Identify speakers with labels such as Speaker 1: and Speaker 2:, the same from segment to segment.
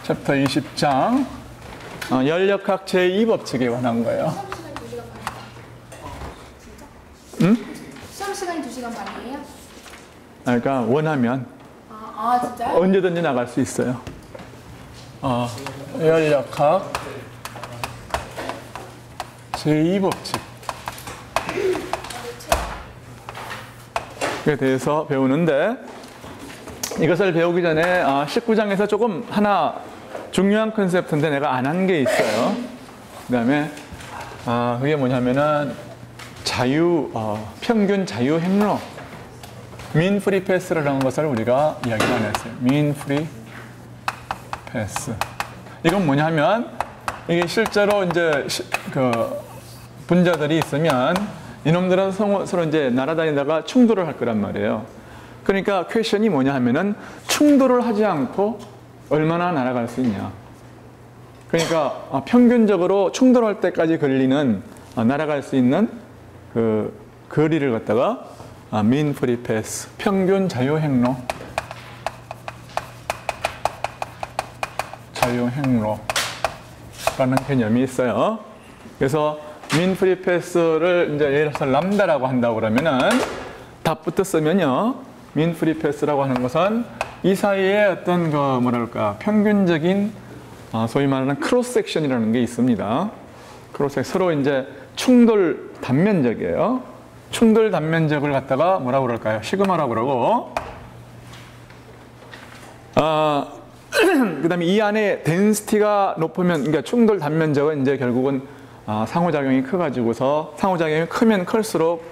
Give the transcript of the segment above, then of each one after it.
Speaker 1: 챕터 20장 연력학 제2법칙에 관한 거예요.
Speaker 2: 응? 시험 시간이 2시간 반이에요?
Speaker 1: 그러니까 원하면
Speaker 2: 진짜요?
Speaker 1: 언제든지 나갈 수 있어요. 연력학 제2법칙에 대해서 배우는데, 이것을 배우기 전에 19장에서 조금 하나 중요한 컨셉트인데 내가 안 한 게 있어요. 그 다음에 그게 뭐냐면은 평균 자유 행로, mean free pass라는 것을 우리가 이야기를 안 했어요. mean free pass. 이건 뭐냐면, 이게 실제로 이제 분자들이 있으면 이놈들은 서로 이제 날아다니다가 충돌을 할 거란 말이에요. 그러니까 퀘션이 뭐냐 하면은 충돌을 하지 않고 얼마나 날아갈 수 있냐. 그러니까 평균적으로 충돌할 때까지 걸리는 날아갈 수 있는 그 거리를 갖다가 mean free pass, 평균 자유 행로, 자유행로라는 개념이 있어요. 그래서 mean free pass를 이제 예를 들어서 람다라고 한다고 그러면은 답부터 쓰면요, mean free pass라고 하는 것은 이 사이에 어떤 평균적인 소위 말하는 크로스 섹션이라는 게 있습니다. 크로스 서로 이제 충돌 단면적이에요. 충돌 단면적을 갖다가 뭐라고 그럴까요? 시그마라고 그러고, 그 다음에 이 안에 덴시티가 높으면, 그러니까 충돌 단면적은 이제 결국은 상호작용이 커가지고서, 상호작용이 크면 클수록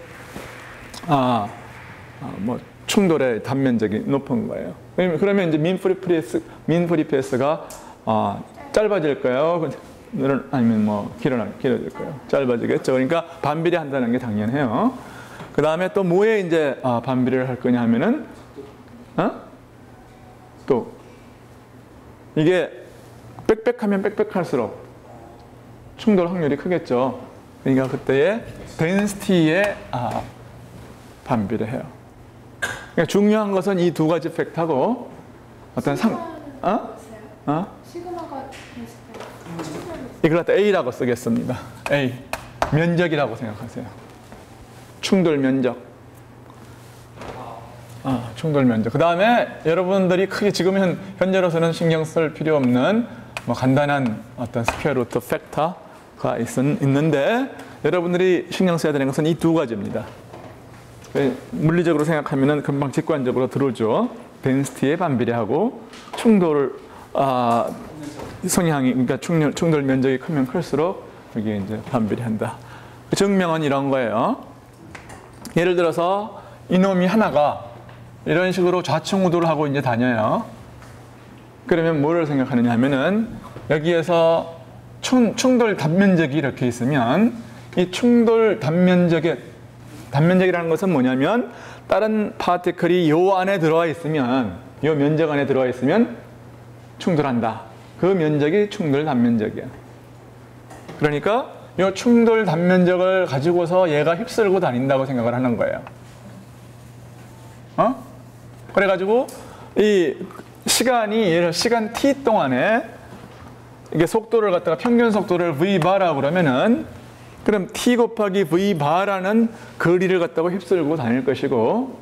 Speaker 1: 충돌의 단면적이 높은 거예요. 그러면 이제 mean free pass가 짧아질까요? 아니면 길어질 거예요? 짧아지겠죠. 그러니까 반비례 한다는 게 당연해요. 그 다음에 또 뭐에 이제 반비례를 할 거냐 하면은, 또 이게 빽빽하면 빽빽할수록 충돌 확률이 크겠죠. 그러니까 그때의 데인시티에 반비례해요. 그러니까 중요한 것은 이 두 가지 팩트하고 어떤
Speaker 2: 시그마가
Speaker 1: 이걸 갖다 A라고 쓰겠습니다. A. 면적이라고 생각하세요. 충돌 면적. 충돌 면적. 그 다음에 여러분들이 크게 지금 현재로서는 신경 쓸 필요 없는 간단한 어떤 스퀘어 루트 팩터가 있는데, 여러분들이 신경 써야 되는 것은 이 두 가지입니다. 물리적으로 생각하면은 금방 직관적으로 들어오죠. 덴시티에 반비례하고 충돌 성향이, 그러니까 충돌 면적이 크면 클수록 여기에 이제 반비례한다. 증명은 이런 거예요. 예를 들어서 이놈이 하나가 이런 식으로 좌충우돌을 하고 이제 다녀요. 그러면 뭐를 생각하느냐 하면은, 여기에서 충돌 단면적이 이렇게 있으면, 이 충돌 단면적이라는 것은 뭐냐면, 다른 파티클이 요 안에 들어와 있으면, 요 면적 안에 들어와 있으면 충돌한다. 그 면적이 충돌 단면적이야. 그러니까 요 충돌 단면적을 가지고서 얘가 휩쓸고 다닌다고 생각을 하는 거예요. 그래가지고 이 시간이, 예를 들어 시간 t 동안에 이게 속도를 갖다가 평균 속도를 v_bar라고 그러면은, 그럼 t 곱하기 v_bar라는 거리를 갖다가 휩쓸고 다닐 것이고,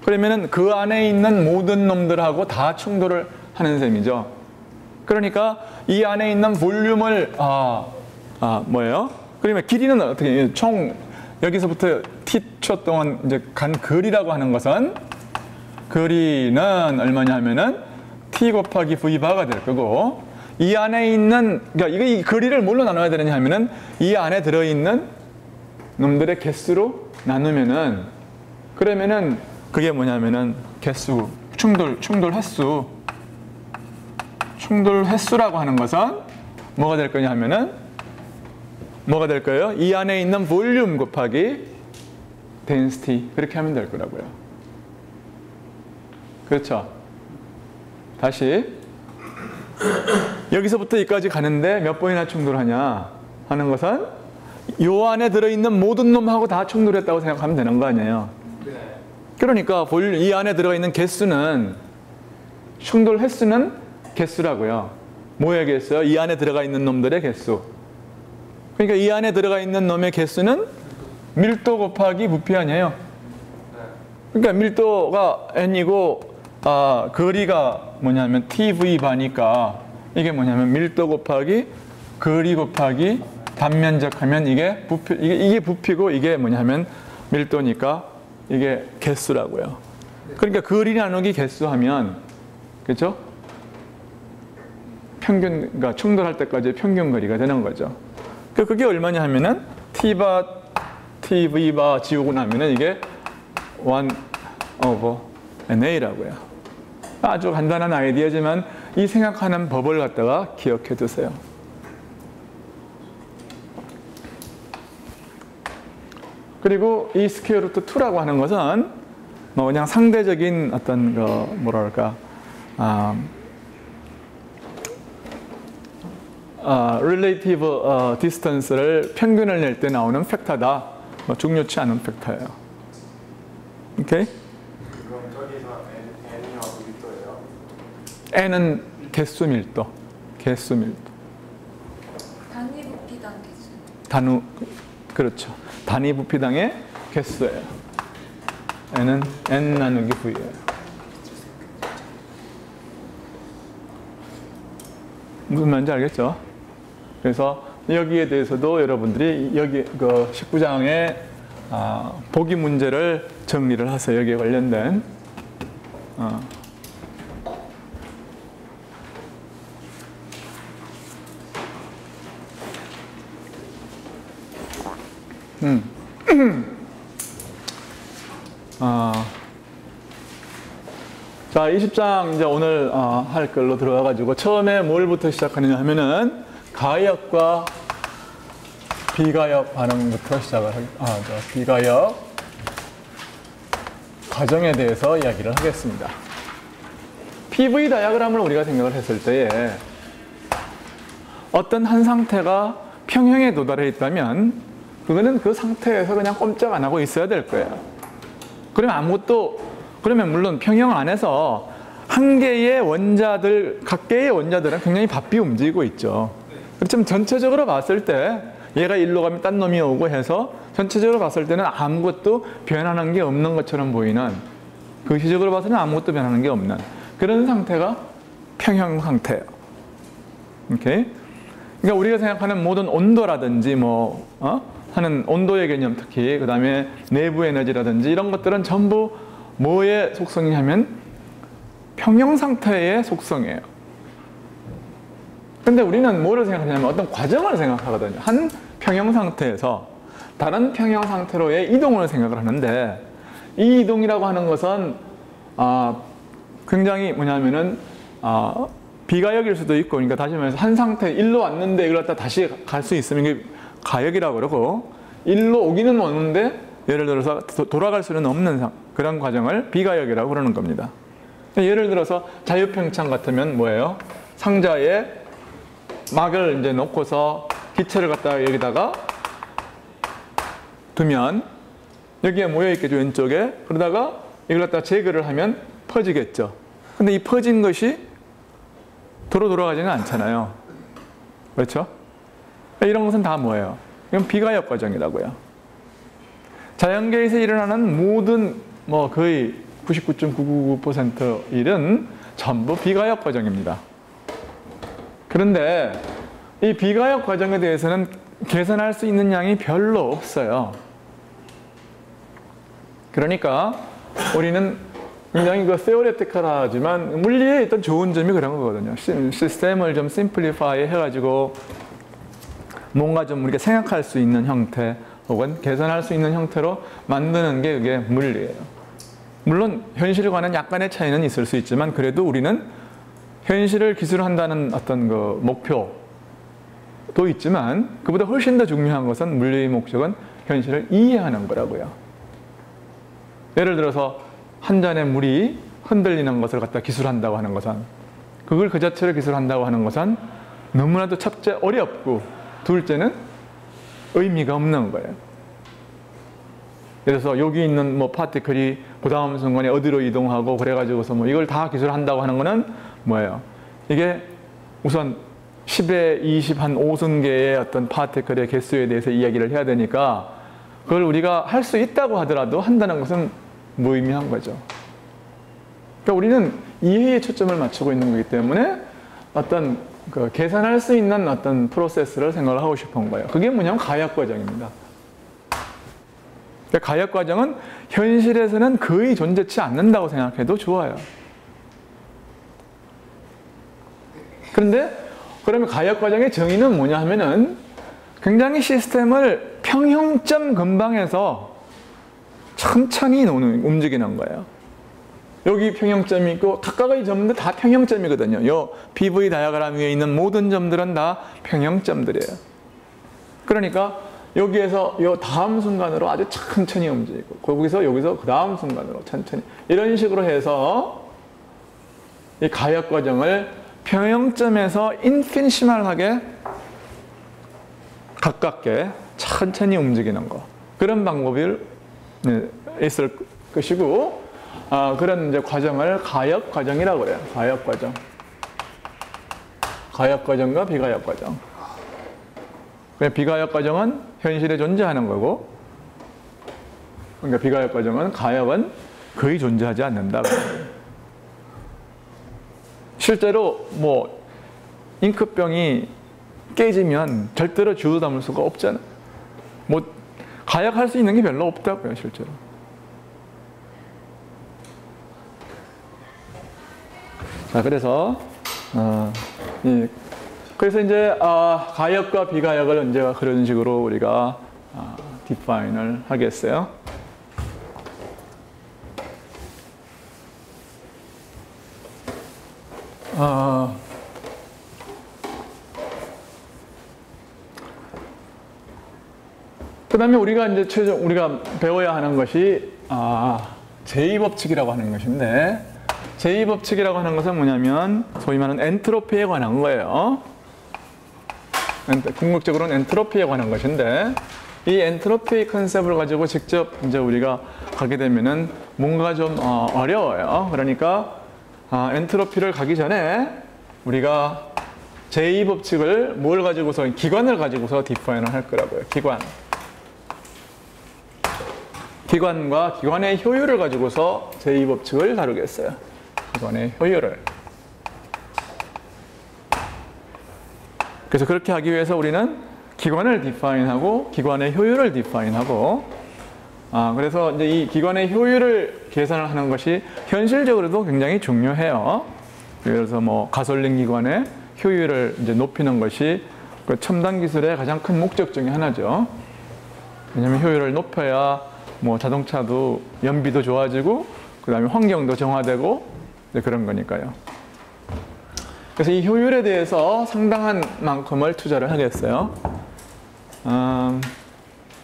Speaker 1: 그러면은 그 안에 있는 모든 놈들하고 다 충돌을 하는 셈이죠. 그러니까 이 안에 있는 볼륨을 뭐예요? 그러면 길이는 어떻게, 총 여기서부터 t초 동안 이제 간 거리라고 하는 것은, 거리는 얼마냐 하면은 t 곱하기 v_bar가 될 거고, 이 안에 있는, 그러니까 이 거리를 뭘로 나눠야 되느냐 하면은 이 안에 들어있는 놈들의 개수로 나누면은, 그러면은 그게 뭐냐면은 개수, 충돌 횟수라고 하는 것은 뭐가 될 거냐 하면은, 뭐가 될 거예요? 이 안에 있는 볼륨 곱하기 density, 그렇게 하면 될 거라고요. 그렇죠? 다시 여기서부터 여기까지 가는데 몇 번이나 충돌하냐 하는 것은, 요 안에 들어있는 모든 놈하고 다 충돌했다고 생각하면 되는 거 아니에요. 그러니까 이 안에 들어가 있는 개수는, 충돌 횟수는 개수라고요. 뭐의 개수요? 이 안에 들어가 있는 놈들의 개수. 그러니까 이 안에 들어가 있는 놈의 개수는 밀도 곱하기 부피 아니에요. 그러니까 밀도가 n이고 거리가 뭐냐면 tv바니까 이게 뭐냐면 밀도 곱하기 거리 곱하기 단면적 하면 이게 부피, 이게 부피고 이게 뭐냐면 밀도니까 이게 개수라고요. 그러니까 거리 나누기 개수 하면 그렇죠? 평균, 그러니까 충돌할 때까지 평균 거리가 되는 거죠. 그게 얼마냐 하면은 t바, tv바 지우고 나면은 이게 1/na라고요. 아주 간단한 아이디어지만 이 생각하는 법을 갖다가 기억해 두세요. 그리고 이 스퀘어 루트 2라고 하는 것은 뭐 그냥 상대적인 어떤 거 뭐랄까 relative distance를 평균을 낼 때 나오는 팩터다. 뭐 중요치 않은 팩터예요. 오케이?
Speaker 3: 그럼 저기서 n이요 밀도예요?
Speaker 1: n은 개수 밀도. 개수 밀도.
Speaker 2: 단위 부피당 개수.
Speaker 1: 단위 그렇죠. 단위 부피당의 개수예요. n은 n 나누기 v예요. 무슨 말인지 알겠죠? 그래서 여기에 대해서도 여러분들이 여기 그 19장의 보기 문제를 정리를 하세요. 여기에 관련된 자, 20장 이제 오늘 할 걸로 들어가가지고 처음에 뭘부터 시작하느냐 하면은 가역과 비가역 반응부터 시작을 비가역 과정에 대해서 이야기를 하겠습니다. PV 다이어그램을 우리가 생각을 했을 때에 어떤 한 상태가 평형에 도달해 있다면 그거는 그 상태에서 그냥 꼼짝 안 하고 있어야 될 거예요. 그러면 물론 평형 안에서 한 개의 원자들, 각개의 원자들은 굉장히 바삐 움직이고 있죠. 그렇지만 전체적으로 봤을 때 얘가 일로 가면 딴 놈이 오고 해서 전체적으로 봤을 때는 아무것도 변하는 게 없는 것처럼 보이는, 그시적으로 봐서는 아무것도 변하는 게 없는 그런 상태가 평형 상태예요. 오케이? 그러니까 우리가 생각하는 모든 온도라든지 하는 온도의 개념, 특히 그 다음에 내부 에너지라든지 이런 것들은 전부 뭐의 속성이냐면 평형 상태의 속성이에요. 근데 우리는 뭐를 생각하냐면 어떤 과정을 생각하거든요. 한 평형 상태에서 다른 평형 상태로의 이동을 생각을 하는데, 이 이동이라고 하는 것은 굉장히 뭐냐면은 비가역일 수도 있고, 그러니까 다시 말해서 한 상태 일로 왔는데 이걸 갖다 다시 갈 수 있으면 이게 가역이라고 그러고, 일로 오기는 오는데 예를 들어서 돌아갈 수는 없는 그런 과정을 비가역이라고 그러는 겁니다. 예를 들어서 자유팽창 같으면 뭐예요? 상자에 막을 이제 놓고서 기체를 갖다가 여기다가 두면 여기에 모여 있겠죠, 왼쪽에. 그러다가 이걸 갖다가 제거를 하면 퍼지겠죠. 근데 이 퍼진 것이 도로 돌아가지는 않잖아요. 그렇죠? 이런 것은 다 뭐예요? 이건 비가역 과정이라고요. 자연계에서 일어나는 모든 거의 99.999% 일은 전부 비가역 과정입니다. 그런데 이 비가역 과정에 대해서는 계산할 수 있는 양이 별로 없어요. 그러니까 우리는 굉장히 theoretical하지만 물리에 있던 좋은 점이 그런 거거든요. 시스템을 좀 simplify 해가지고 뭔가 좀 우리가 생각할 수 있는 형태 혹은 계산할 수 있는 형태로 만드는 게 그게 물리예요. 물론 현실과는 약간의 차이는 있을 수 있지만 그래도 우리는 현실을 기술한다는 어떤 그 목표도 있지만 그보다 훨씬 더 중요한 것은 물리의 목적은 현실을 이해하는 거라고요. 예를 들어서 한 잔의 물이 흔들리는 것을 갖다 기술한다고 하는 것은, 그걸 그 자체를 기술한다고 하는 것은 너무나도 첫째 어렵고 둘째는 의미가 없는 거예요. 그래서 여기 있는 파티클이 그 다음 순간에 어디로 이동하고 그래가지고서 이걸 다 기술한다고 하는 거는 뭐예요? 이게 우선 10에 20 한 5승계의 어떤 파티클의 개수에 대해서 이야기를 해야 되니까 그걸 우리가 할 수 있다고 하더라도 한다는 것은 무의미한 거죠. 그러니까 우리는 이해에 초점을 맞추고 있는 거기 때문에 어떤 그 계산할 수 있는 어떤 프로세스를 생각을 하고 싶은 거예요. 그게 뭐냐면 가역 과정입니다. 그러니까 가역 과정은 현실에서는 거의 존재치 않는다고 생각해도 좋아요. 그런데 그러면 가역 과정의 정의는 뭐냐 하면은 굉장히 시스템을 평형점 근방에서 천천히 움직이는 거예요. 여기 평형점이 있고 각각의 점들 다 평형점이거든요. 요 PV 다이어그램 위에 있는 모든 점들은 다 평형점들이에요. 그러니까 여기에서 요 다음 순간으로 아주 천천히 움직이고 거기서 여기서 그 다음 순간으로 천천히 이런 식으로 해서 이 가역 과정을 평형점에서 인피니시멀하게 가깝게 천천히 움직이는 거 그런 방법이 있을 것이고 그런 이제 과정을 가역 과정이라고 그래요. 가역 과정. 가역 과정과 비가역 과정. 비가역 과정은 현실에 존재하는 거고, 그러니까 비가역 과정은 가역은 거의 존재하지 않는다. 실제로 뭐 잉크병이 깨지면 절대로 주워 담을 수가 없잖아. 뭐 가역할 수 있는 게 별로 없다고요, 실제로. 자, 그래서 그래서 이제 가역과 비가역을 이제 그런 식으로 우리가 디파인을 하겠어요. 그다음에 우리가 이제 최종 우리가 배워야 하는 것이 제2법칙이라고 하는 것인데, 제2법칙이라고 하는 것은 뭐냐면 소위 말하는 엔트로피에 관한 거예요. 궁극적으로는 엔트로피에 관한 것인데, 이 엔트로피 컨셉을 가지고 직접 이제 우리가 가게 되면은 뭔가 좀 어려워요. 그러니까 엔트로피를 가기 전에 우리가 제2법칙을 뭘 가지고서, 기관을 가지고서 디파인을 할 거라고요. 기관과 기관의 효율을 가지고서 제2법칙을 다루겠어요. 기관의 효율을. 그래서 그렇게 하기 위해서 우리는 기관을 디파인하고 기관의 효율을 디파인하고, 그래서 이제 이 기관의 효율을 계산을 하는 것이 현실적으로도 굉장히 중요해요. 그래서 뭐 가솔린 기관의 효율을 이제 높이는 것이 그 첨단 기술의 가장 큰 목적 중에 하나죠. 왜냐하면 효율을 높여야 뭐 자동차도 연비도 좋아지고 그 다음에 환경도 정화되고 그런 거니까요. 그래서 이 효율에 대해서 상당한 만큼을 투자를 하겠어요.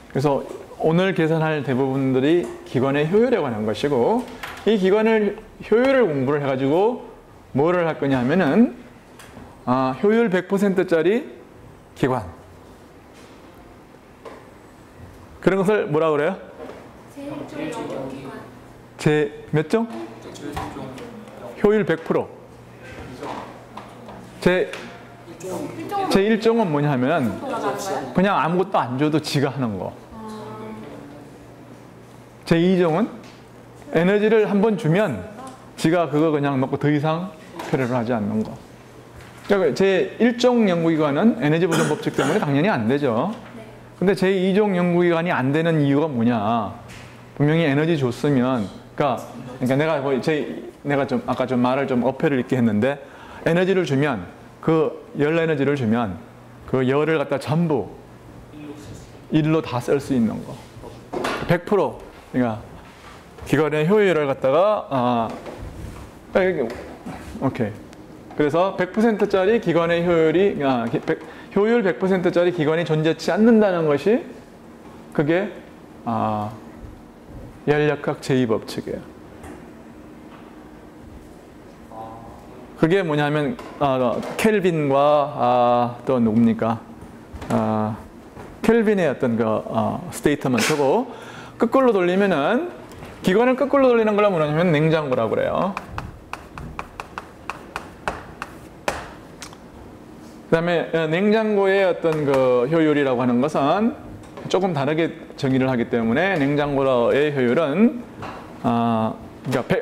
Speaker 1: 그래서 오늘 계산할 대부분들이 기관의 효율에 관한 것이고, 이 기관의 효율을 공부를 해가지고 뭐를 할 거냐 하면은 효율 100%짜리 기관, 그런 것을 뭐라 그래요? 제 몇 종? 효율 100%. 제 1종은 뭐냐 하면 그냥 아무것도 안 줘도 지가 하는 거. 제 2종은 에너지를 한번 주면 지가 그거 그냥 먹고 더 이상 필요를 하지 않는 거. 그러니까 제 1종 연구기관은 에너지 보존 법칙 때문에 당연히 안 되죠. 근데 제 2종 연구기관이 안 되는 이유가 뭐냐? 분명히 에너지 줬으면, 그러니까 내가 좀 아까 좀 말을 좀 어폐를 있게 했는데, 에너지를 주면 그 열 에너지를 주면 그 열을 갖다 전부 일로 다 쓸 수 있는 거. 100%. 그러니까 기관의 효율을 갖다가 오케이. 그래서 100%짜리 기관의 효율이 효율 100%짜리 기관이 존재치 않는다는 것이 그게 열역학 제2법칙이에요. 그게 뭐냐면 켈빈과 또 누굽니까? 켈빈의 어떤 그 스테이트먼트고, 거꾸로 돌리면은 기관을 거꾸로 돌리는 걸 뭐냐면 냉장고라고 그래요. 그다음에 냉장고의 어떤 그 효율이라고 하는 것은 조금 다르게 정의를 하기 때문에 냉장고의 효율은 그러니까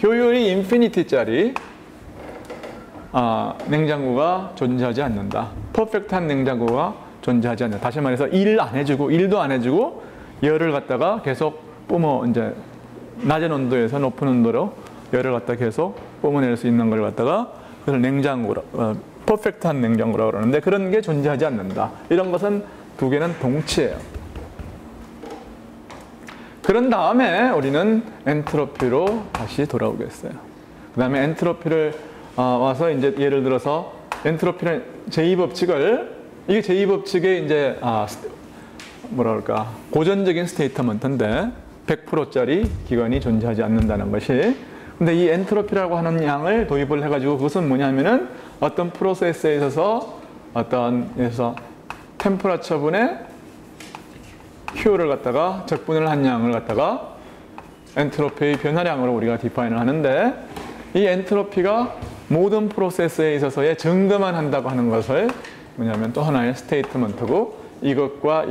Speaker 1: 효율이 인피니티짜리 냉장고가 존재하지 않는다. 퍼펙트한 냉장고가 존재하지 않는다. 다시 말해서 일도 안 해주고 열을 갖다가 계속 이제 낮은 온도에서 높은 온도로 열을 갖다 계속 뿜어낼 수 있는 걸 갖다가 그걸 냉장고로 퍼펙트한 냉장고라고 그러는데 그런 게 존재하지 않는다. 이런 것은 두 개는 동치예요. 그런 다음에 우리는 엔트로피로 다시 돌아오겠어요. 그 다음에 엔트로피를 와서 이제 예를 들어서 엔트로피는 제2법칙을 이게 제2법칙의 이제 뭐랄까 고전적인 스테이트먼트인데 100%짜리 기관이 존재하지 않는다는 것이 근데 이 엔트로피라고 하는 양을 도입을 해가지고 그것은 뭐냐면은 어떤 프로세스에 있어서 템퍼러처분의 Q를 갖다가 적분을 한 양을 갖다가 엔트로피의 변화량으로 우리가 디파인을 하는데 이 엔트로피가 모든 프로세스에 있어서의 증가만 한다고 하는 것을 뭐냐면 또 하나의 스테이트먼트고 이것과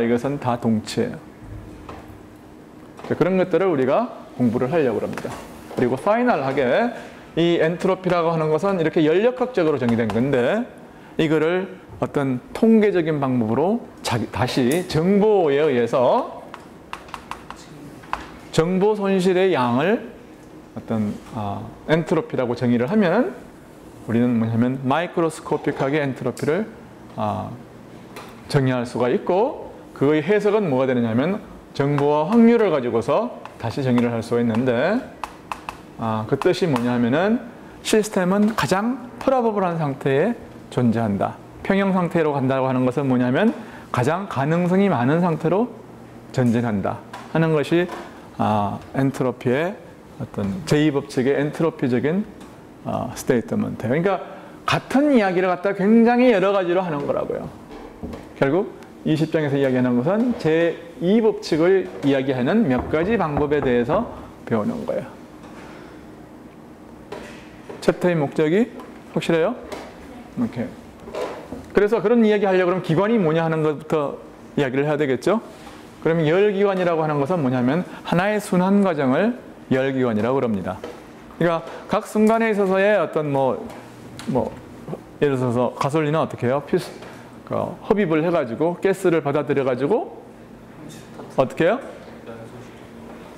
Speaker 1: 이것은 다 동치예요. 그런 것들을 우리가 공부를 하려고 합니다. 그리고 파이널하게 이 엔트로피라고 하는 것은 이렇게 연력학적으로 정의된 건데 이거를 어떤 통계적인 방법으로 다시 정보에 의해서 정보 손실의 양을 어떤 엔트로피라고 정의를 하면 우리는 뭐냐면 마이크로스코픽하게 엔트로피를 정의할 수가 있고 그의 해석은 뭐가 되느냐면 정보와 확률을 가지고서 다시 정의를 할 수가 있는데 그 뜻이 뭐냐면은 시스템은 가장 프로버블한 상태에 존재한다. 평형 상태로 간다고 하는 것은 뭐냐면 가장 가능성이 많은 상태로 전진한다 하는 것이 엔트로피의 어떤 제2법칙의 엔트로피적인 스테이트먼트예요. 그러니까 같은 이야기를 갖다 굉장히 여러 가지로 하는 거라고요. 결국 20장에서 이야기하는 것은 제2법칙을 이야기하는 몇 가지 방법에 대해서 배우는 거예요. 챕터의 목적이 확실해요? 오케이. 그래서 그런 이야기 하려고 그러면 기관이 뭐냐 하는 것부터 이야기를 해야 되겠죠? 그러면 열기관이라고 하는 것은 뭐냐면 하나의 순환 과정을 열기관이라고 그럽니다. 그러니까 각 순간에 있어서의 어떤 예를 들어서 가솔린은 어떻게 해요? 흡입을 해가지고 가스를 받아들여가지고 어떻게 해요?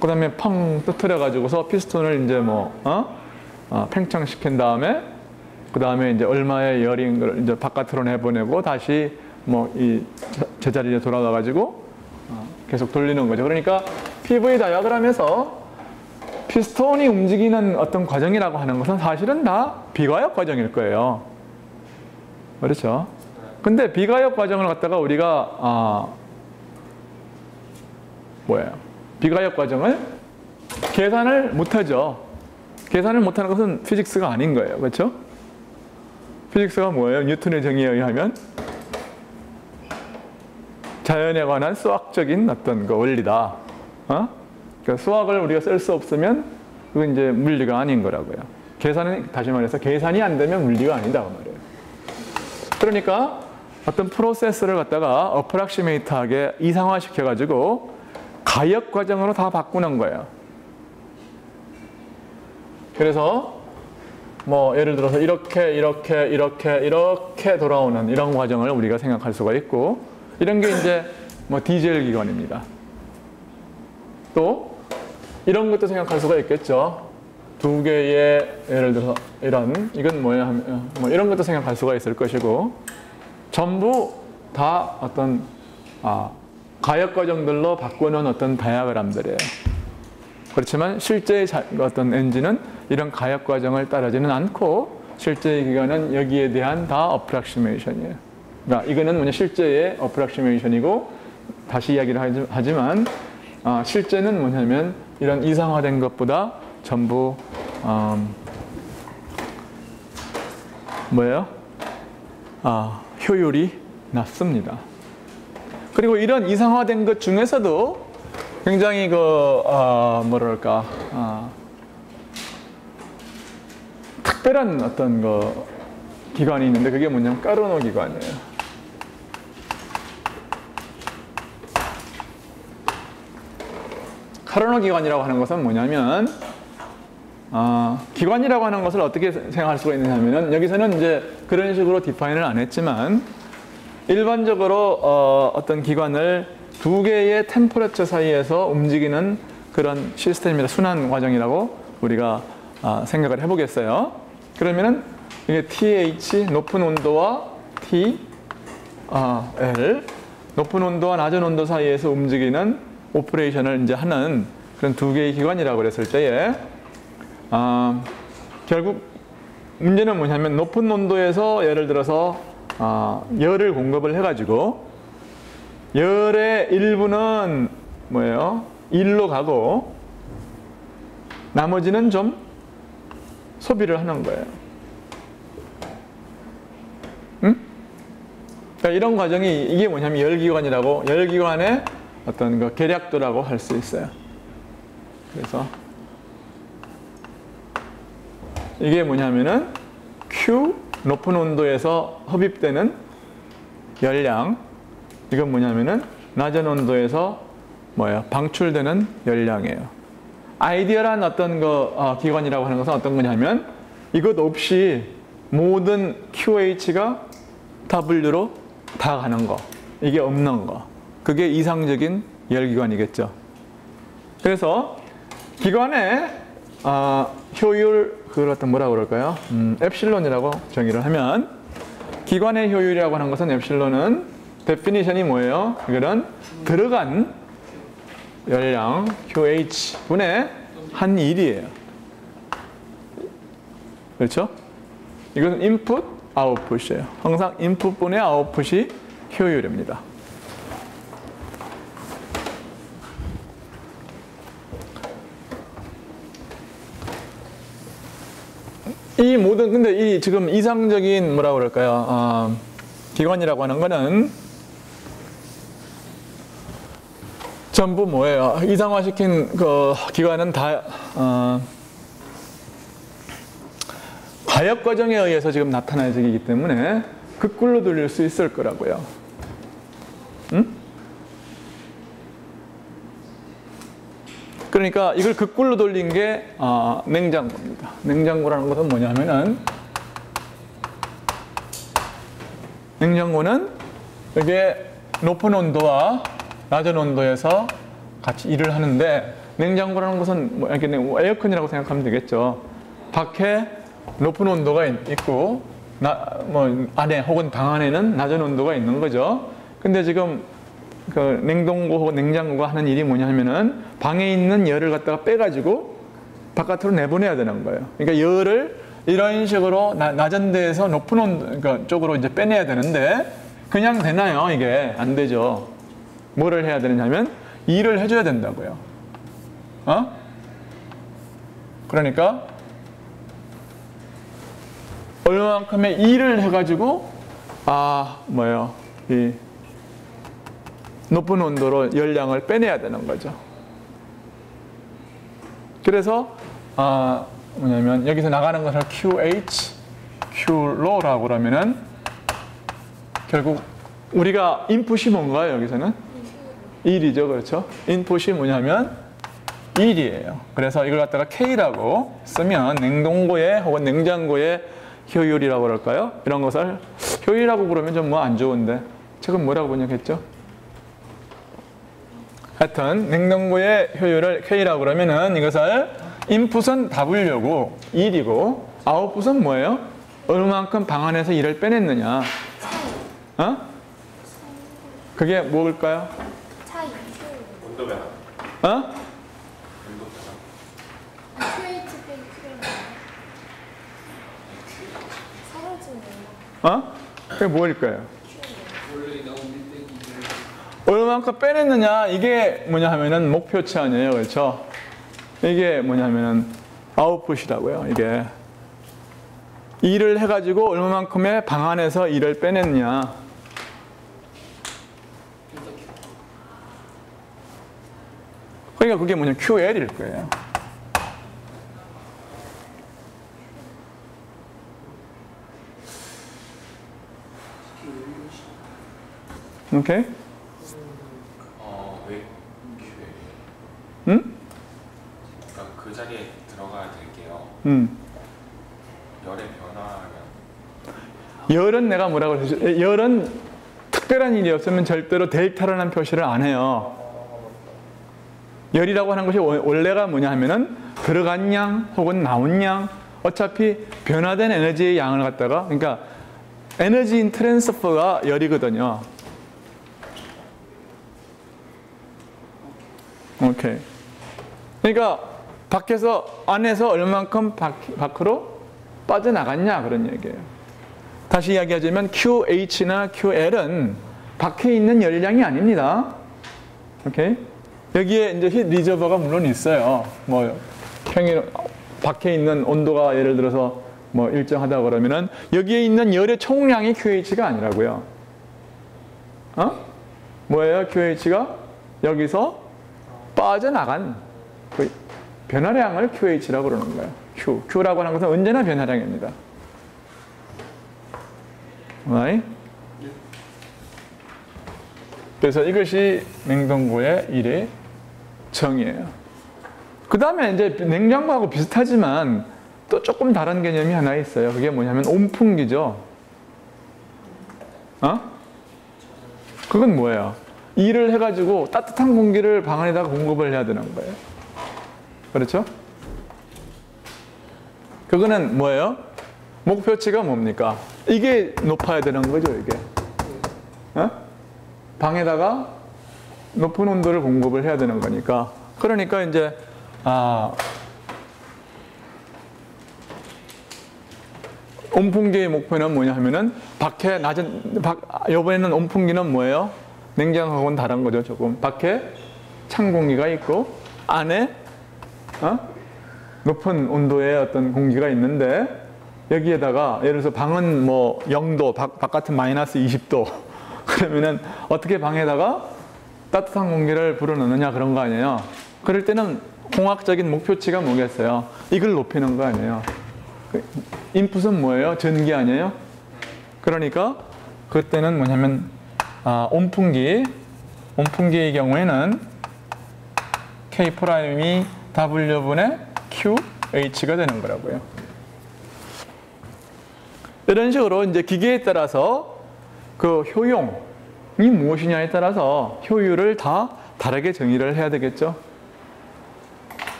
Speaker 1: 그 다음에 펑 터트려가지고서 피스톤을 이제 팽창시킨 다음에 그 다음에 이제 얼마의 열인 걸 이제 바깥으로 내보내고 다시 이 제자리에 돌아가가지고 계속 돌리는 거죠. 그러니까 PV 다이어그램에서 피스톤이 움직이는 어떤 과정이라고 하는 것은 사실은 다 비가역 과정일 거예요. 그렇죠? 근데 비가역 과정을 갖다가 우리가 비가역 과정을 계산을 못하죠. 계산을 못하는 것은 피직스가 아닌 거예요. 그렇죠? 피직스가 뭐예요? 뉴턴의 정의에 의하면 자연에 관한 수학적인 어떤 원리다. 그러니까 수학을 우리가 쓸 수 없으면 그건 이제 물리가 아닌 거라고요. 계산은 다시 말해서 계산이 안 되면 물리가 아니다 그 말이에요. 그러니까 어떤 프로세스를 갖다가 어프락시메이트하게 이상화시켜 가지고 가역 과정으로 다 바꾸는 거예요. 그래서 예를 들어서 이렇게 돌아오는 이런 과정을 우리가 생각할 수가 있고 이런 게 이제 디젤 기관입니다. 또 이런 것도 생각할 수가 있겠죠. 두 개의 예를 들어서 이건 뭐야 하면 이런 것도 생각할 수가 있을 것이고 전부 다 어떤 가역 과정들로 바꾸는 어떤 다이아그램들이에요. 그렇지만 실제의 어떤 엔진은 이런 가역 과정을 따르지는 않고 실제의 기관은 여기에 대한 다 어프락시메이션이에요. 그러니까 이거는 실제의 어프락시메이션이고 다시 이야기를 하지만 실제는 뭐냐면 이런 이상화된 것보다 전부 효율이 낮습니다. 그리고 이런 이상화된 것 중에서도 굉장히 특별한 어떤 기관이 있는데 그게 뭐냐면 까르노 기관이에요. 카르노 기관이라고 하는 것은 뭐냐면 기관이라고 하는 것을 어떻게 생각할 수가 있느냐면은 여기서는 이제 그런 식으로 디파인을 안 했지만 일반적으로 어떤 기관을 두 개의 템퍼러처 사이에서 움직이는 그런 시스템입니다. 순환 과정이라고 우리가 생각을 해보겠어요. 그러면은 이게 TH 높은 온도와 TL 높은 온도와 낮은 온도 사이에서 움직이는 오퍼레이션을 이제 하는 그런 두 개의 기관이라고 그랬을 때에 결국 문제는 뭐냐면 높은 온도에서 예를 들어서 열을 공급을 해가지고 열의 일부는 뭐예요? 1로 가고 나머지는 좀 소비를 하는 거예요. 응? 그러니까 이런 과정이 이게 뭐냐면 열기관이라고 열기관의 어떤 그 계략도라고 할 수 있어요. 그래서 이게 뭐냐면은 Q 높은 온도에서 흡입되는 열량 이건 뭐냐면은 낮은 온도에서 뭐예요? 방출되는 열량이에요. 아이디어란 어떤 기관이라고 하는 것은 어떤 거냐면 이것 없이 모든 QH가 W로 다 가는 거 이게 없는 거 그게 이상적인 열기관이겠죠. 그래서 기관의 효율 그걸 어떤 뭐라고 그럴까요? 엡실론이라고 정의를 하면 기관의 효율이라고 하는 것은 엡실론은 데피니션이 뭐예요? 이거는 들어간 열량 QH 분의 한 일이에요. 그렇죠? 이것은 인풋, 아웃풋이에요. 항상 인풋 분의 아웃풋이 효율입니다. 이 모든 근데 이 지금 이상적인 뭐라고 그럴까요? 기관이라고 하는 거는 전부 뭐예요? 이상화시킨 그 기관은 다 가역 과정에 의해서 지금 나타나지기 때문에 극굴로 돌릴 수 있을 거라고요. 응? 그러니까 이걸 극굴로 돌린 게 냉장고입니다. 냉장고라는 것은 뭐냐면은 냉장고는 이게 높은 온도와 낮은 온도에서 같이 일을 하는데 냉장고라는 것은 뭐 이렇게 에어컨이라고 생각하면 되겠죠. 밖에 높은 온도가 있고 뭐 안에 혹은 방 안에는 낮은 온도가 있는 거죠. 근데 지금 그 냉동고 혹은 냉장고가 하는 일이 뭐냐면은 방에 있는 열을 갖다가 빼가지고 바깥으로 내보내야 되는 거예요. 그러니까 열을 이런 식으로 낮은 데에서 높은 온도 그러니까 쪽으로 이제 빼내야 되는데 그냥 되나요? 이게 안 되죠. 뭐를 해야 되느냐면 일을 해줘야 된다고요. 그러니까 얼마만큼의 일을 해가지고 뭐예요? 이 높은 온도로 열량을 빼내야 되는 거죠. 그래서 뭐냐면 여기서 나가는 것을 QH, Qlow라고 그러면은 결국 우리가 인풋이 뭔가요? 여기서는 1이죠, 그렇죠? 인풋이 뭐냐면 1이에요. 그래서 이걸 갖다가 K라고 쓰면 냉동고의 혹은 냉장고의 효율이라고 그럴까요? 이런 것을 효율이라고 부르면 좀 뭐 안 좋은데 책은 뭐라고 번역했죠? 하여튼 냉동고의 효율을 K라고 그러면은 이것을 인풋은 W고 1이고 아웃풋은 뭐예요? 얼마만큼 방 안에서 일을 빼냈느냐. 그게 뭘까요?
Speaker 2: 차이.
Speaker 3: 온도 변화.
Speaker 1: 어?
Speaker 3: 온도 변화.
Speaker 2: QH 빼기 사라지는
Speaker 1: 그게 뭘까요? 얼마만큼 빼냈느냐 이게 뭐냐 하면은 목표치 아니에요, 그렇죠? 이게 뭐냐 하면은 아웃풋이라고요. 이게 일을 해가지고 얼마만큼의 방 안에서 일을 빼냈냐. 그러니까 그게 뭐냐 QL일 거예요. 오케이?
Speaker 3: 왜 QA?
Speaker 1: 응?
Speaker 3: 그러니까 그 자리에 들어가야 될게요. 열의 변화면
Speaker 1: 열은 내가 뭐라고 그랬죠? 열은 특별한 일이 없으면 절대로 델타라는 표시를 안 해요. 열이라고 하는 것이 원래가 뭐냐 하면은 들어간 양 혹은 나온 양, 어차피 변화된 에너지의 양을 갖다가, 그러니까 에너지 인 트랜스퍼가 열이거든요. 오케이. 그러니까 밖에서 안에서 얼만큼 밖으로 빠져나갔냐 그런 얘기예요. 다시 이야기하자면 QH나 QL은 밖에 있는 열량이 아닙니다. 오케이? 여기에 이제 힛 리저버가 물론 있어요. 뭐 평일 밖에 있는 온도가 예를 들어서 뭐 일정하다 그러면은 여기에 있는 열의 총량이 QH가 아니라고요. 뭐예요? QH가 여기서 빠져나간 그 변화량을 QH라고 그러는 거예요. Q라고 하는 것은 언제나 변화량입니다. right? 그래서 이것이 냉동고의 일의 정의예요. 그 다음에 이제 냉장고하고 비슷하지만 또 조금 다른 개념이 하나 있어요. 그게 뭐냐면 온풍기죠. 그건 뭐예요? 일을 해가지고 따뜻한 공기를 방 안에다가 공급을 해야 되는 거예요. 그렇죠? 그거는 뭐예요? 목표치가 뭡니까? 이게 높아야 되는 거죠, 이게. 방에다가 높은 온도를 공급을 해야 되는 거니까. 그러니까 이제 온풍기의 목표는 뭐냐 하면은 밖에 이번에는 온풍기는 뭐예요? 냉장고하고는 다른 거죠, 조금. 밖에 찬 공기가 있고 안에 높은 온도의 어떤 공기가 있는데 여기에다가 예를 들어서 방은 뭐 0도, 바깥은 마이너스 20도 그러면은 어떻게 방에다가 따뜻한 공기를 불어넣느냐 그런 거 아니에요. 그럴 때는 공학적인 목표치가 뭐겠어요? 이걸 높이는 거 아니에요. 인풋은 뭐예요? 전기 아니에요? 그러니까 그때는 뭐냐면 온풍기의 경우에는 K'이 W분의 QH가 되는 거라고요. 이런 식으로 이제 기계에 따라서 그 효용이 무엇이냐에 따라서 효율을 다 다르게 정의를 해야 되겠죠.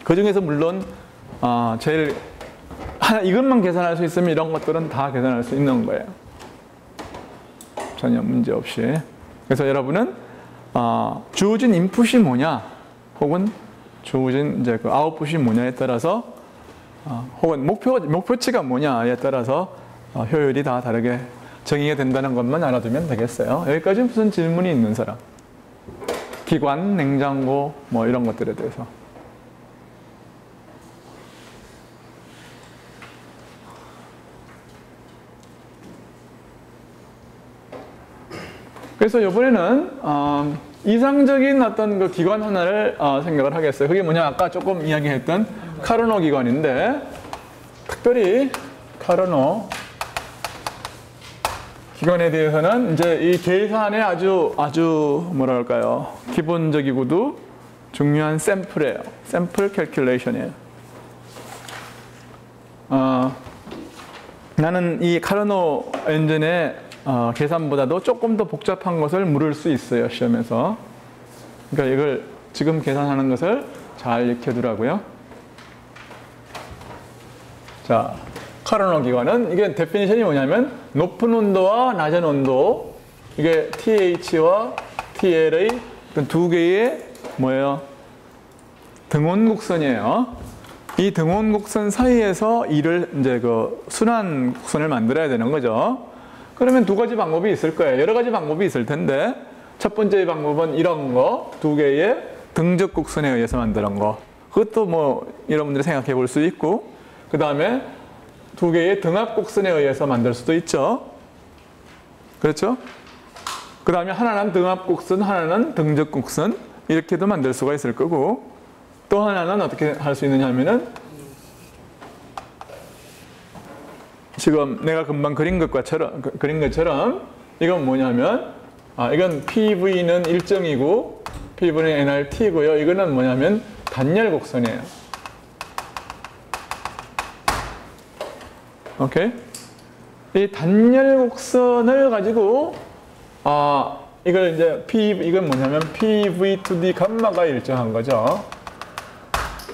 Speaker 1: 그 중에서 물론 제일 이것만 계산할 수 있으면 이런 것들은 다 계산할 수 있는 거예요. 전혀 문제 없이. 그래서 여러분은 주어진 인풋이 뭐냐, 혹은 주어진 이제 그 아웃풋이 뭐냐에 따라서 혹은 목표치가 뭐냐에 따라서 효율이 다 다르게 정의가 된다는 것만 알아두면 되겠어요. 여기까지 무슨 질문이 있는 사람? 기관, 냉장고 뭐 이런 것들에 대해서. 그래서 이번에는 이상적인 어떤 그 기관 하나를 생각을 하겠어요. 그게 뭐냐, 아까 조금 이야기했던 카르노 기관인데, 특별히 카르노 기관에 대해서는 이제 이 계산의 아주 뭐랄까요, 기본적이고도 중요한 샘플이에요. 샘플 캘큘레이션이에요. 나는 이 카르노 엔진의 계산보다도 조금 더 복잡한 것을 물을 수 있어요, 시험에서. 그러니까 이걸 지금 계산하는 것을 잘 익혀두라고요. 자, 카르노 기관은 이게 데피니션이 뭐냐면 높은 온도와 낮은 온도, 이게 TH와 TL의 두 개의 뭐예요? 등온곡선이에요. 이 등온곡선 사이에서 이제 그 순환 곡선을 만들어야 되는 거죠. 그러면 두 가지 방법이 있을 거예요. 여러 가지 방법이 있을 텐데, 첫 번째 방법은 이런 거, 두 개의 등적 곡선에 의해서 만드는 거. 그것도 뭐 여러분들이 생각해 볼 수 있고, 그 다음에 두 개의 등압 곡선에 의해서 만들 수도 있죠. 그렇죠? 그 다음에 하나는 등압 곡선, 하나는 등적 곡선, 이렇게도 만들 수가 있을 거고, 또 하나는 어떻게 할 수 있느냐 하면은 지금 내가 금방 그린 것처럼 이건 뭐냐면 이건 PV는 일정이고 PV는 nRT고요. 이거는 뭐냐면 단열 곡선이에요. 오케이? 이 단열 곡선을 가지고 이걸 이제 이건 뭐냐면 PV2D 감마가 일정한 거죠.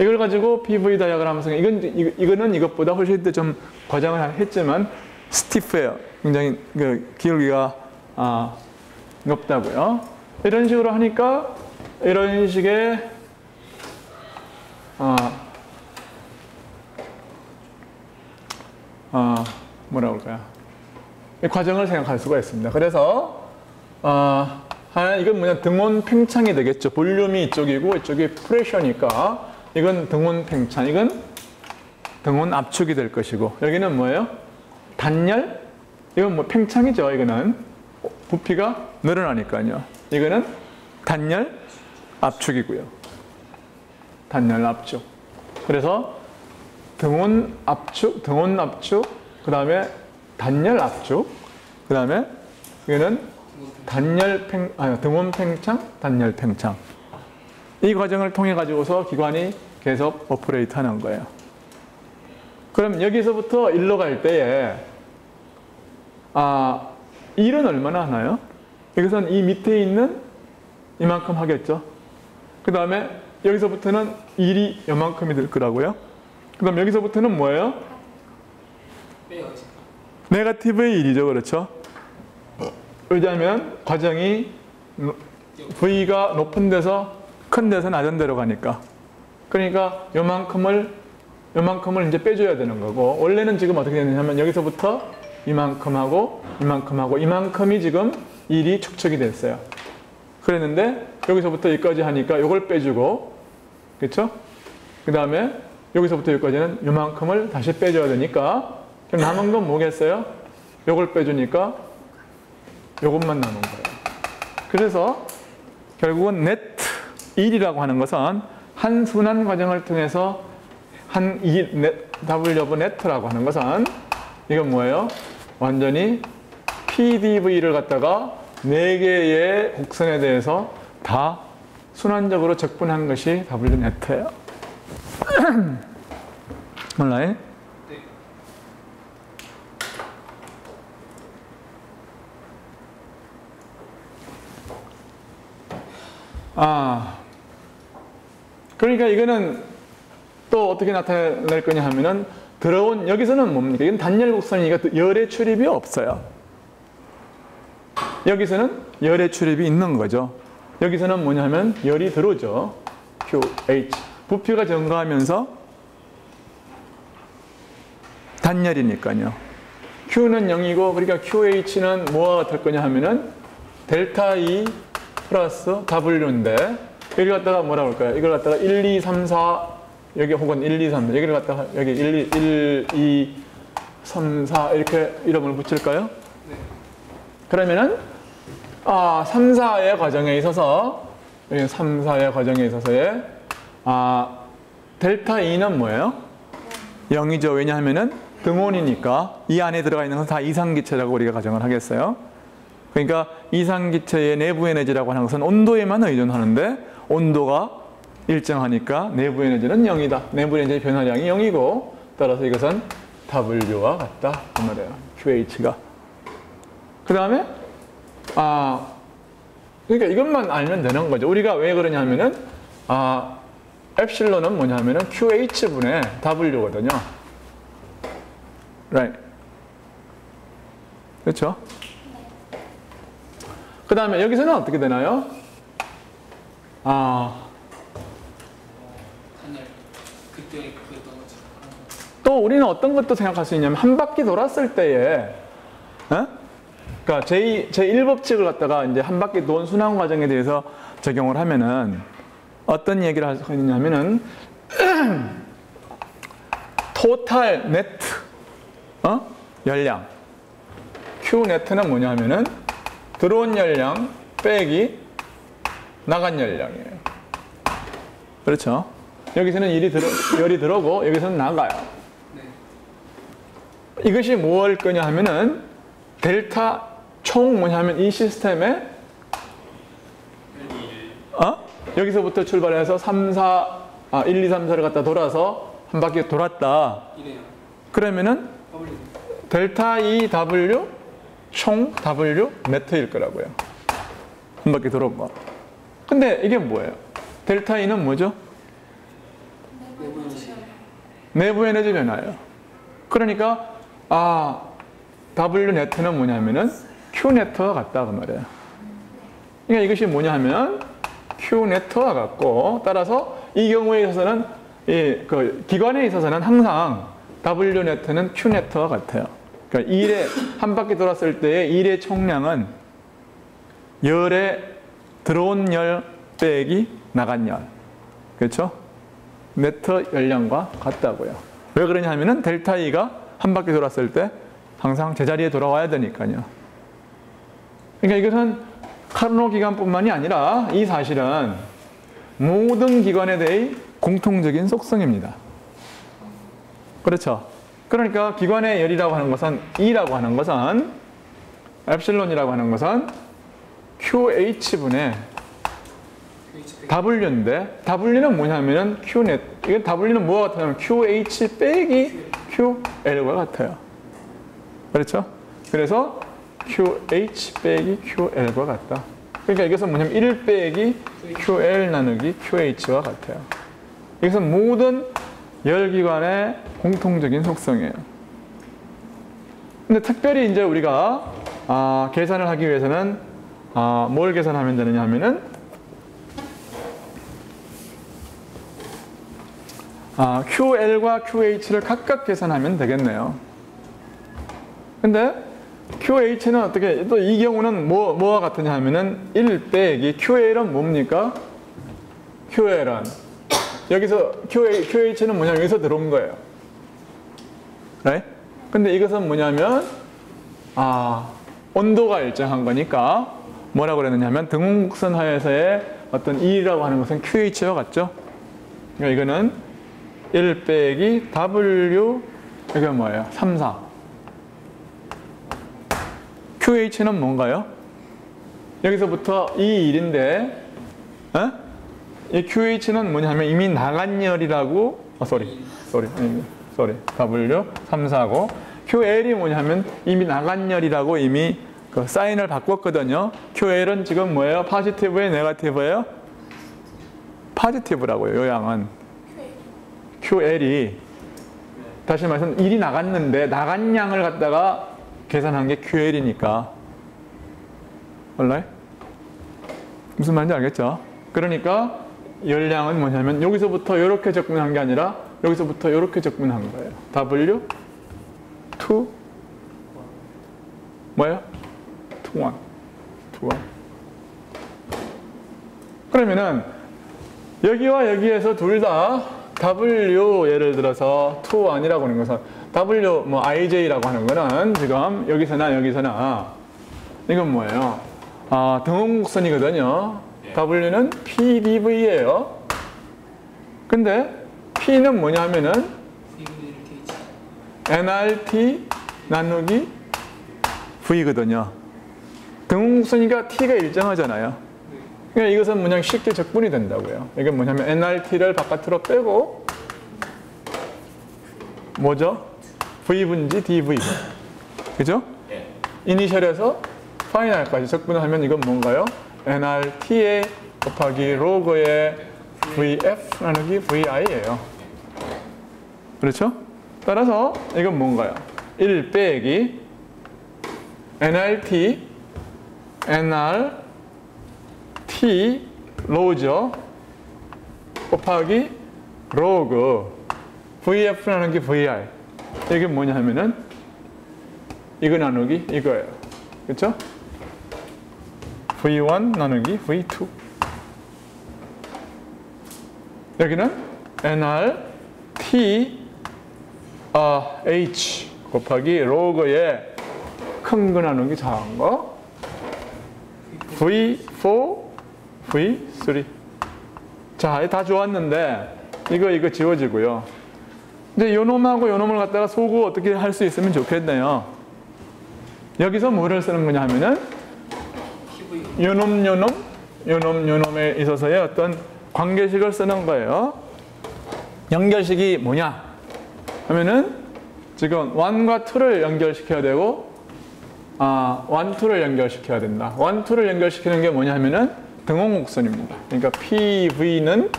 Speaker 1: 이걸 가지고 PV 다이아그램 하면서 이거는 이것보다 훨씬 더 좀 과장을 했지만 스티프해요. 굉장히 그 기울기가 높다고요. 이런 식으로 하니까 이런 식의 뭐라 그럴까요? 이 과정을 생각할 수가 있습니다. 그래서 이건 뭐냐 등온 팽창이 되겠죠. 볼륨이 이쪽이고 이쪽이 프레셔니까 이건 등온 팽창, 이건 등온 압축이 될 것이고 여기는 뭐예요? 단열? 이건 뭐 팽창이죠. 이거는 부피가 늘어나니까요. 이거는 단열 압축이고요. 단열 압축. 그래서 등온 압축, 그 다음에 단열 압축, 그 다음에 이거는 등온 팽창, 단열 팽창. 이 과정을 통해 가지고서 기관이 계속 오퍼레이트 하는 거예요. 그럼 여기서부터 일로 갈 때에 1은 얼마나 하나요? 여기서는 이 밑에 있는 이만큼 하겠죠. 그 다음에 여기서부터는 1이 이만큼이 될 거라고요. 그 다음 여기서부터는 뭐예요? 네거티브의 1이죠. 그렇죠? 왜냐하면 과정이 V가 높은 데서 큰 데서 낮은 데로 가니까. 그러니까 요만큼을 이제 빼줘야 되는 거고, 원래는 지금 어떻게 되냐면 여기서부터 이만큼하고 이만큼이 지금 1이 축척이 됐어요. 그랬는데 여기서부터 여기까지 하니까 요걸 빼주고, 그렇죠? 그 다음에 여기서부터 여기까지는 요만큼을 다시 빼줘야 되니까 그럼 남은 건 뭐겠어요? 요걸 빼주니까 요것만 남은 거예요. 그래서 결국은 네트 1이라고 하는 것은 한 순환 과정을 통해서 W 네트라고 하는 것은 이건 뭐예요? 완전히 PDV를 갖다가 4개의 곡선에 대해서 다 순환적으로 적분한 것이 W 네트예요. 몰라요? 그러니까 이거는 또 어떻게 나타낼 거냐 하면은 들어온, 여기서는 뭡니까? 이건 단열 곡선이니까 열의 출입이 없어요. 여기서는 열의 출입이 있는 거죠. 여기서는 뭐냐 하면 열이 들어오죠. QH. 부피가 증가하면서 단열이니까요. Q는 0이고, 그러니까 QH는 뭐가 될 거냐 하면은 델타 E 플러스 W인데, 여기 갖다가 뭐라고 할까요? 이걸 갖다가 1, 2, 3, 4, 여기 혹은 1, 2, 3, 여기를 갖다가 여기 1, 2, 3, 4 이렇게 이름을 붙일까요? 네. 그러면은 3, 4의 과정에 있어서, 여기 3, 4의 과정에 있어서의 델타 E는 뭐예요? 0이죠. 왜냐하면은 등온이니까 이 안에 들어가 있는 것은 다 이상기체라고 우리가 가정을 하겠어요. 그러니까 이상기체의 내부 에너지라고 하는 것은 온도에만 의존하는데 온도가 일정하니까 내부 에너지는 0이다. 내부 에너지의 변화량이 0이고 따라서 이것은 W와 같다. 그 말이에요. QH가. 그 다음에 그러니까 이것만 알면 되는 거죠. 우리가 왜 그러냐 하면은 엡실론은 뭐냐 하면은 QH분의 W거든요. Right. 그렇죠? 그 다음에 여기서는 어떻게 되나요? 또 우리는 어떤 것도 생각할 수 있냐면 한 바퀴 돌았을 때에 그러니까 제1법칙을 갖다가 이제 한 바퀴 돈 순환 과정에 대해서 적용을 하면은 어떤 얘기를 할 수 있냐면은 토탈 네트 열량 Q 네트는 뭐냐 하면은 들어온 열량 빼기 나간 열량이에요. 그렇죠? 여기서는 열이 들어오고 여기서는 나가요. 네. 이것이 뭘 거냐 하면은 델타 총 뭐냐면 이 시스템에 여기서부터 출발해서 1, 2, 3, 4를 갖다 돌아서 한 바퀴 돌았다. 그러면은 델타 E W 총 W 네트일 거라고요. 한 바퀴 돌은 거. 근데 이게 뭐예요? 델타 E는 뭐죠? 내부 에너지 변화예요. 그러니까 W 네트는 뭐냐면은 Q 네트와 같다 그 말이에요. 그러니까 이것이 뭐냐 하면 Q 네트와 같고, 따라서 이 경우에 있어서는 그 기관에 있어서는 항상 W 네트는 Q 네트와 같아요. 그러니까 일의 한 바퀴 돌았을 때의 일의 총량은 열에 들어온 열 빼기 나간 열. 그렇죠? 네트 열량과 같다고요. 왜 그러냐 하면은 델타 E가 한 바퀴 돌았을 때 항상 제자리에 돌아와야 되니까요. 그러니까 이것은 카르노 기관뿐만이 아니라 이 사실은 모든 기관에 대해 공통적인 속성입니다. 그렇죠? 그러니까 기관의 열이라고 하는 것은 E라고 하는 것은 엡실론이라고 하는 것은 QH분의 W인데, W는 뭐냐면은 Qnet, 이건 W는 뭐와 같냐면 QH 빼기 QL과 같아요. 그렇죠? 그래서 QH 빼기 QL과 같다. 그러니까 이것은 뭐냐면 1 빼기 QL 나누기 QH와 같아요. 이것은 모든 열기관의 공통적인 속성이에요. 근데 특별히 이제 우리가 계산을 하기 위해서는 뭘 계산하면 되느냐 하면은 QL과 QH를 각각 계산하면 되겠네요. 근데 QH는 어떻게, 또 이 경우는 뭐와 같으냐 하면은 1 빼기 QL은 뭡니까? QL은 여기서 QH는 뭐냐면 여기서 들어온 거예요. right? 근데 이것은 뭐냐면 온도가 일정한 거니까 뭐라고 그랬느냐면 등운곡선 하에서의 어떤 E라고 하는 것은 QH와 같죠? 그러니까 이거는 1 빼기 W, 이게 뭐예요? 3, 4. QH는 뭔가요? 여기서부터 이 1인데, 이 QH는 뭐냐면 이미 나간 열이라고, W 3, 4고, QL이 뭐냐면 이미 나간 열이라고 이미 그 사인을 바꿨거든요. QL은 지금 뭐예요? 포지티브예요? 네거티브예요? 포지티브라고요, 요 양은. QL이, 다시 말해서 1이 나갔는데 나간 양을 갖다가 계산한 게 QL이니까. 몰라요? 무슨 말인지 알겠죠? 그러니까 열량은 뭐냐면 여기서부터 이렇게 접근한 게 아니라 여기서부터 이렇게 접근한 거예요. W 2 뭐예요? 2, 1. 그러면은 여기와 여기에서 둘 다 W, 예를 들어서 2, 1이라고 하는 것은 W, IJ라고 하는 거는 지금 여기서나 이건 뭐예요? 등운곡선이거든요. W는 PdV예요. 근데 P는 뭐냐 하면은 nRT 나누기 V거든요. 등운곡선이니까 T가 일정하잖아요. 그러니까 이것은 그냥 쉽게 적분이 된다고요. 이게 뭐냐면 nRT를 바깥으로 빼고 뭐죠? V분지 DV. 그죠? 이니셜에서 파이널까지 적분을 하면 이건 뭔가요? nRT에 곱하기 로그의 VF 나누기 VI예요. 그렇죠? 따라서 이건 뭔가요? 1 빼기 nRT 로죠. 곱하기 로그 VF 나누기 VI. 이게 뭐냐 하면은 이거 나누기 이거예요. 그렇죠? V1 나누기 V2. 여기는 nRT H 곱하기 로그의 큰 거 나누기 작은 거 V4 V3. 자, 다 좋았는데 이거 지워지고요. 이제 요 놈하고 요 놈을 갖다가 소구 어떻게 할 수 있으면 좋겠네요. 여기서 뭐를 쓰는 거냐 하면은 요놈에 있어서의 어떤 관계식을 쓰는 거예요. 연결식이 뭐냐 하면은 지금 1과 2를 연결시켜야 되고 1, 2를 연결시켜야 된다. 1, 2를 연결시키는 게 뭐냐 하면은 등호곡선입니다. 그러니까 PV는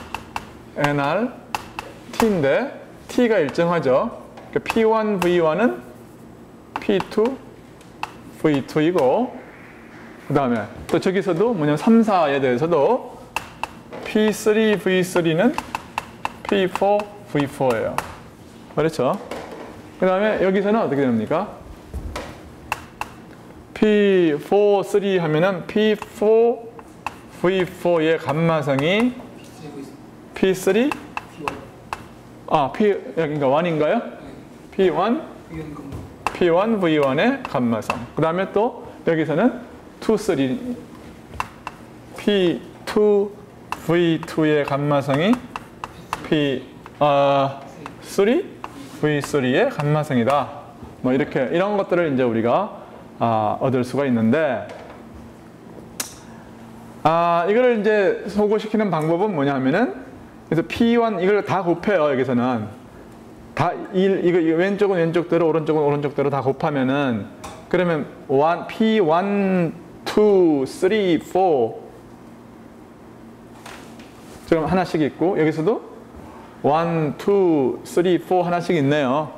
Speaker 1: NR T인데 T가 일정하죠. 그러니까 P1, V1은 P2, V2이고 그 다음에 또 저기서도 뭐냐면 3, 4에 대해서도 P3, V3는 P4, V4예요. 그렇죠? 그 다음에 여기서는 어떻게 됩니까? P4, 3 하면은 P4, V4의 감마성이 P3? 그러니까 1인가요? P1, V1의 감마성. 그 다음에 또 여기서는 2, 3, P2, V2의 감마성이 P3, V3의 감마성이다. 뭐 이렇게 이런 것들을 이제 우리가 얻을 수가 있는데 이거를 이제 소거시키는 방법은 뭐냐 하면은 그래서 P1 이걸 다 곱해요. 여기서는 다 이거 왼쪽은 왼쪽대로 오른쪽은 오른쪽대로 다 곱하면은 그러면 P1, 2, 3, 4 지금 하나씩 있고 여기서도 1, 2, 3, 4 하나씩 있네요.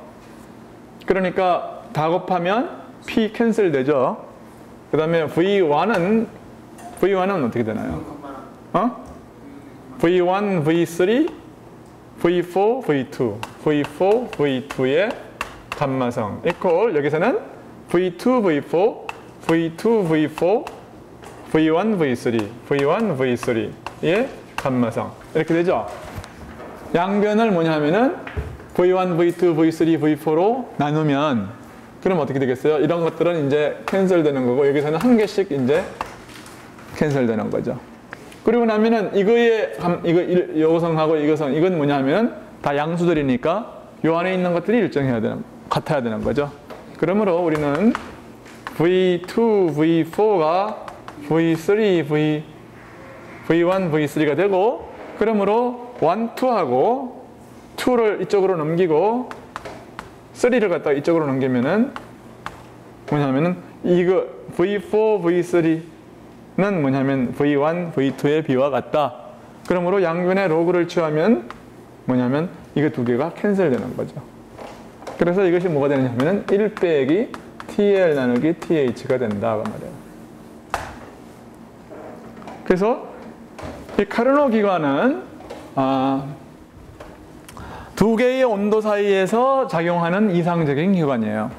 Speaker 1: 그러니까 다 곱하면 P 캔슬 되죠. 그 다음에 V1은 어떻게 되나요? V1, V3, V4, V2 V4, V2의 감마성 이퀄 여기서는 V2, V4 V2, V4 V1, V3 V1, V3의 감마성 이렇게 되죠. 양변을 뭐냐 하면은 V1, V2, V3, V4로 나누면 그럼 어떻게 되겠어요? 이런 것들은 이제 캔슬 되는 거고 여기서는 한 개씩 이제 캔슬 되는 거죠. 그리고 나면은 요성하고 이거성 이건 뭐냐 하면은 다 양수들이니까 요 안에 있는 것들이 같아야 되는 거죠. 그러므로 우리는 V2, V4가 V3, V1, V3가 되고 그러므로 1, 2하고 2를 이쪽으로 넘기고 3를 갖다가 이쪽으로 넘기면은 뭐냐면은 이거 V4, V3는 뭐냐면 V1, V2의 비와 같다. 그러므로 양변의 로그를 취하면 뭐냐면 이거 두 개가 캔슬되는 거죠. 그래서 이것이 뭐가 되느냐면은 1 빼기 TL 나누기 TH가 된다 그 말이에요. 그래서 이 카르노 기관은 두 개의 온도 사이에서 작용하는 이상적인 기관이에요.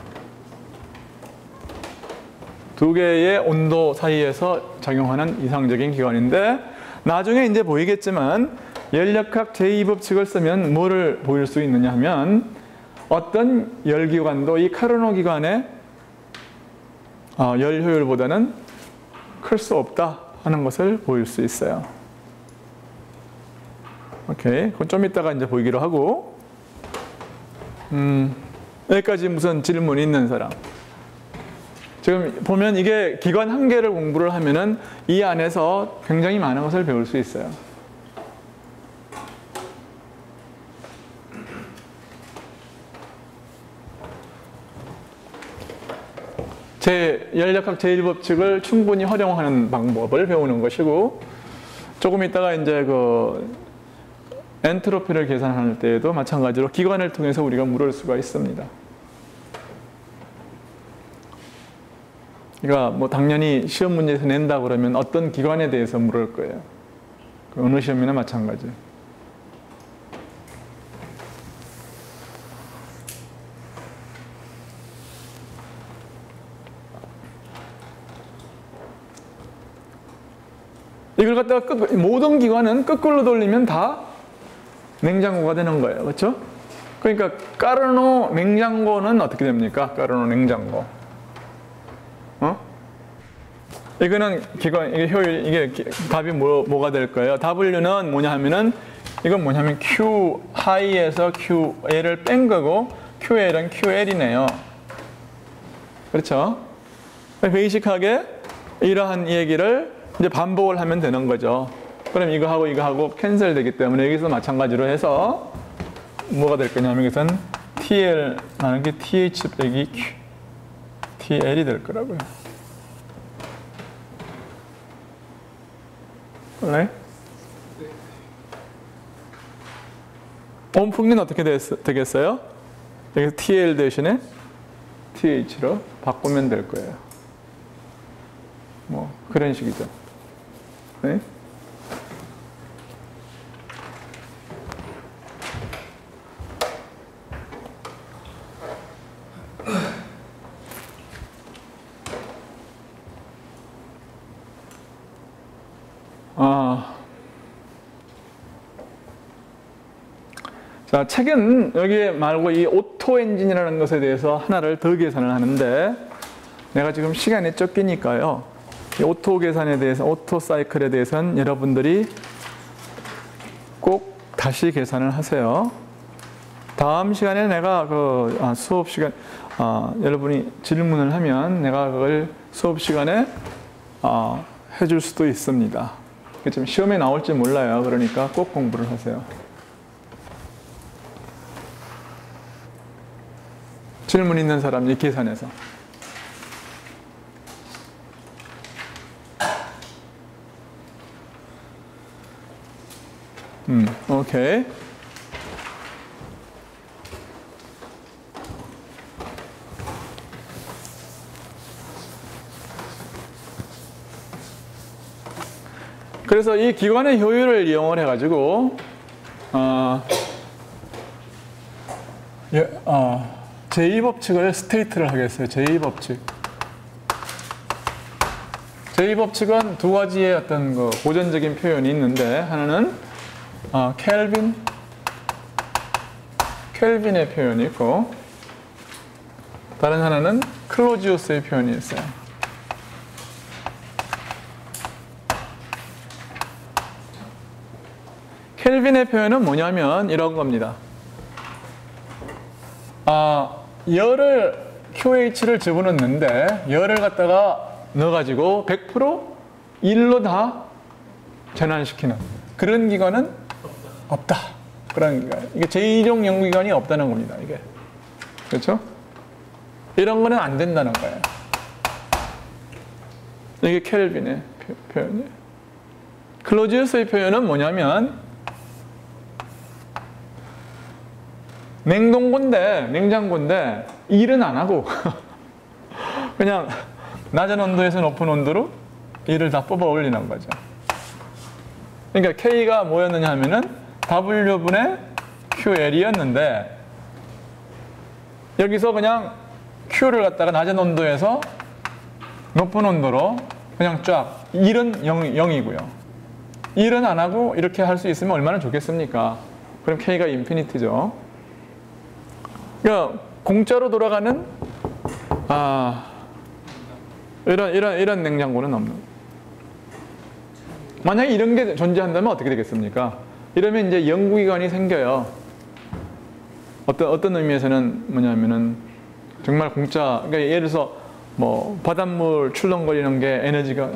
Speaker 1: 두 개의 온도 사이에서 작용하는 이상적인 기관인데 나중에 이제 보이겠지만 열역학 제2법칙을 쓰면 뭐를 보일 수 있느냐 하면 어떤 열기관도 이 카르노 기관의 열 효율보다는 클 수 없다 하는 것을 보일 수 있어요. 오케이. 그건 좀 이따가 이제 보이기로 하고 여기까지 무슨 질문 있는 사람? 지금 보면 이게 기관 한 개를 공부를 하면은 이 안에서 굉장히 많은 것을 배울 수 있어요. 열역학 제1법칙을 충분히 활용하는 방법을 배우는 것이고 조금 이따가 이제 엔트로피를 계산할 때에도 마찬가지로 기관을 통해서 우리가 물을 수가 있습니다. 그러니까 뭐 당연히 시험 문제에서 낸다 그러면 어떤 기관에 대해서 물을 거예요. 어느 시험이나 마찬가지. 이걸 갖다가 모든 기관은 거꾸로 돌리면 다 냉장고가 되는 거예요. 그렇죠? 그러니까 까르노 냉장고는 어떻게 됩니까? 까르노 냉장고. 이거는 기관, 이게 효율, 이게 답이 뭐가 될까요? W는 뭐냐 하면은 이건 뭐냐면 Q 하이에서 QL을 뺀 거고 QL은 QL이네요. 그렇죠? 베이직하게 이러한 얘기를 이제 반복을 하면 되는 거죠. 그럼 이거하고 캔슬 되기 때문에 여기서 마찬가지로 해서 뭐가 될 거냐면 여기서는 TL 라는 게 TH 빼기 Q, TL이 될 거라고요. 네? 온풍기는 어떻게 되겠어요? 여기 TL 대신에 TH로 바꾸면 될 거예요. 뭐 그런 식이죠. 네? 자, 책은 여기 말고 이 오토 엔진이라는 것에 대해서 하나를 더 계산을 하는데 내가 지금 시간이 쫓기니까요. 이 오토 계산에 대해서, 오토 사이클에 대해서는 여러분들이 꼭 다시 계산을 하세요. 다음 시간에 내가 수업 시간, 여러분이 질문을 하면 내가 그걸 수업 시간에 해줄 수도 있습니다. 지금 시험에 나올지 몰라요. 그러니까 꼭 공부를 하세요. 질문 있는 사람이 계산해서. 오케이. 그래서 이 기관의 효율을 이용을 해가지고 제2법칙을 스테이트를 하겠어요. 제2법칙. 제2법칙은 두 가지의 어떤 고전적인 표현이 있는데 하나는 켈빈의 표현이 있고 다른 하나는 클로지우스의 표현이 있어요. 켈빈의 표현은 뭐냐면 이런 겁니다. 열을 QH를 집어넣는데 열을 갖다가 넣어가지고 100% 1로 다 전환시키는 그런 기관은 없다. 그런 기관. 이게 제2종 연구기관이 없다는 겁니다. 이게. 그렇죠? 이런 거는 안 된다는 거예요. 이게 켈빈의 표현이에요. 클로지우스의 표현은 뭐냐면 냉장고인데 일은 안 하고 그냥 낮은 온도에서 높은 온도로 일을 다 뽑아 올리는 거죠. 그러니까 K가 뭐였느냐 하면은 W분의 QL이었는데 여기서 그냥 Q를 갖다가 낮은 온도에서 높은 온도로 그냥 쫙 일은 0이고요. 일은 안 하고 이렇게 할 수 있으면 얼마나 좋겠습니까? 그럼 K가 인피니티죠. 그러니까 공짜로 돌아가는 이런 냉장고는 없는. 만약에 이런 게 존재한다면 어떻게 되겠습니까? 이러면 이제 연구기관이 생겨요. 어떤 의미에서는 뭐냐면은 정말 공짜. 그러니까 예를 들어서 뭐 바닷물 출렁거리는 게 에너지가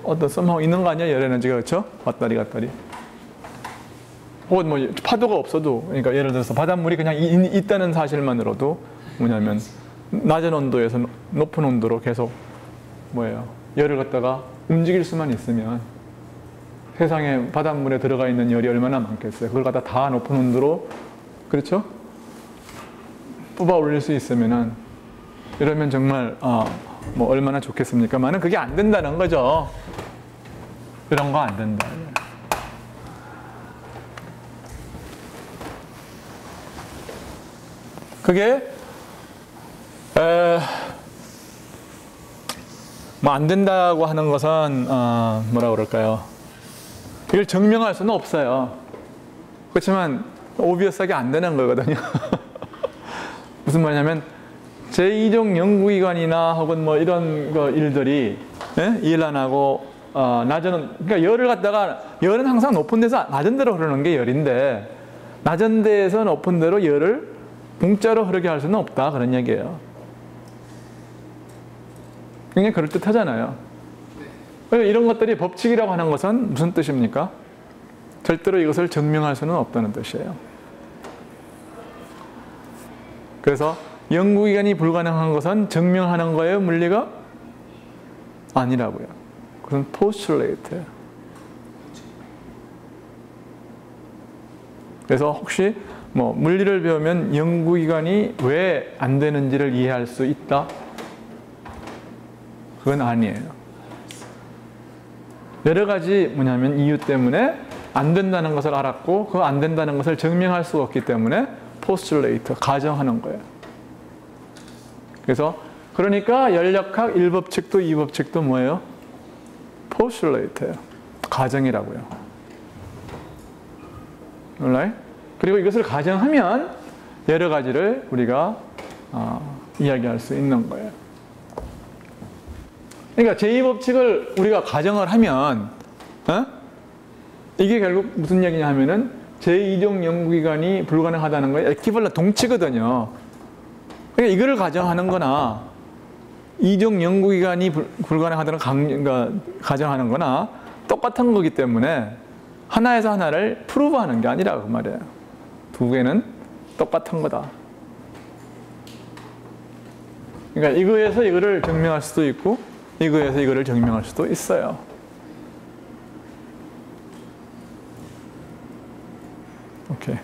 Speaker 1: 어떤 썸하고 있는 거 아니야? 열 에너지가 그렇죠? 왔다리 갔다리. 혹은 뭐 파도가 없어도 그러니까 예를 들어서 바닷물이 그냥 있다는 사실만으로도 뭐냐면 낮은 온도에서 높은 온도로 계속 열을 갖다가 움직일 수만 있으면 세상에 바닷물에 들어가 있는 열이 얼마나 많겠어요. 그걸 갖다 다 높은 온도로 그렇죠? 뽑아 올릴 수 있으면은 이러면 정말 뭐 얼마나 좋겠습니까만은 그게 안 된다는 거죠. 이런 거 안 된다. 그게 뭐 안 된다고 하는 것은 뭐라 그럴까요? 이걸 증명할 수는 없어요. 그렇지만 오비어스하게 안 되는 거거든요. 무슨 말이냐면 제2종 연구기관이나 혹은 뭐 이런 일들이 일 안 하고 그러니까 열은 항상 높은 데서 낮은 데로 흐르는 게 열인데 낮은 데에서 높은 데로 열을 공짜로 흐르게 할 수는 없다. 그런 얘기예요. 굉장히 그럴듯하잖아요. 그러니까 이런 것들이 법칙이라고 하는 것은 무슨 뜻입니까? 절대로 이것을 증명할 수는 없다는 뜻이에요. 그래서 연구기관이 불가능한 것은 증명하는 거예요, 물리가? 아니라고요. 그건 postulate예요. 그래서 혹시 뭐 물리를 배우면 연구기관이 왜 안 되는지를 이해할 수 있다? 그건 아니에요. 여러 가지 뭐냐면 이유 때문에 안 된다는 것을 알았고 그 안 된다는 것을 증명할 수가 없기 때문에 postulate, 가정하는 거예요. 그래서 그러니까 연력학 1법칙도 2법칙도 뭐예요? postulate예요. 가정이라고요. alright? 그리고 이것을 가정하면 여러 가지를 우리가 이야기할 수 있는 거예요. 그러니까 제2법칙을 우리가 가정을 하면 이게 결국 무슨 얘기냐 하면은 제2종 연구기관이 불가능하다는 거에 에퀴벌런트 동치거든요. 그러니까 이거를 가정하는 거나 2종 연구기관이 불가능하다는 그러니까 가정하는 거나 똑같은 거기 때문에 하나에서 하나를 프루브하는 게 아니라 그 말이에요. 두 개는 똑같은 거다. 그러니까 이거에서 이거를 증명할 수도 있고 이거에서 이거를 증명할 수도 있어요. 오케이.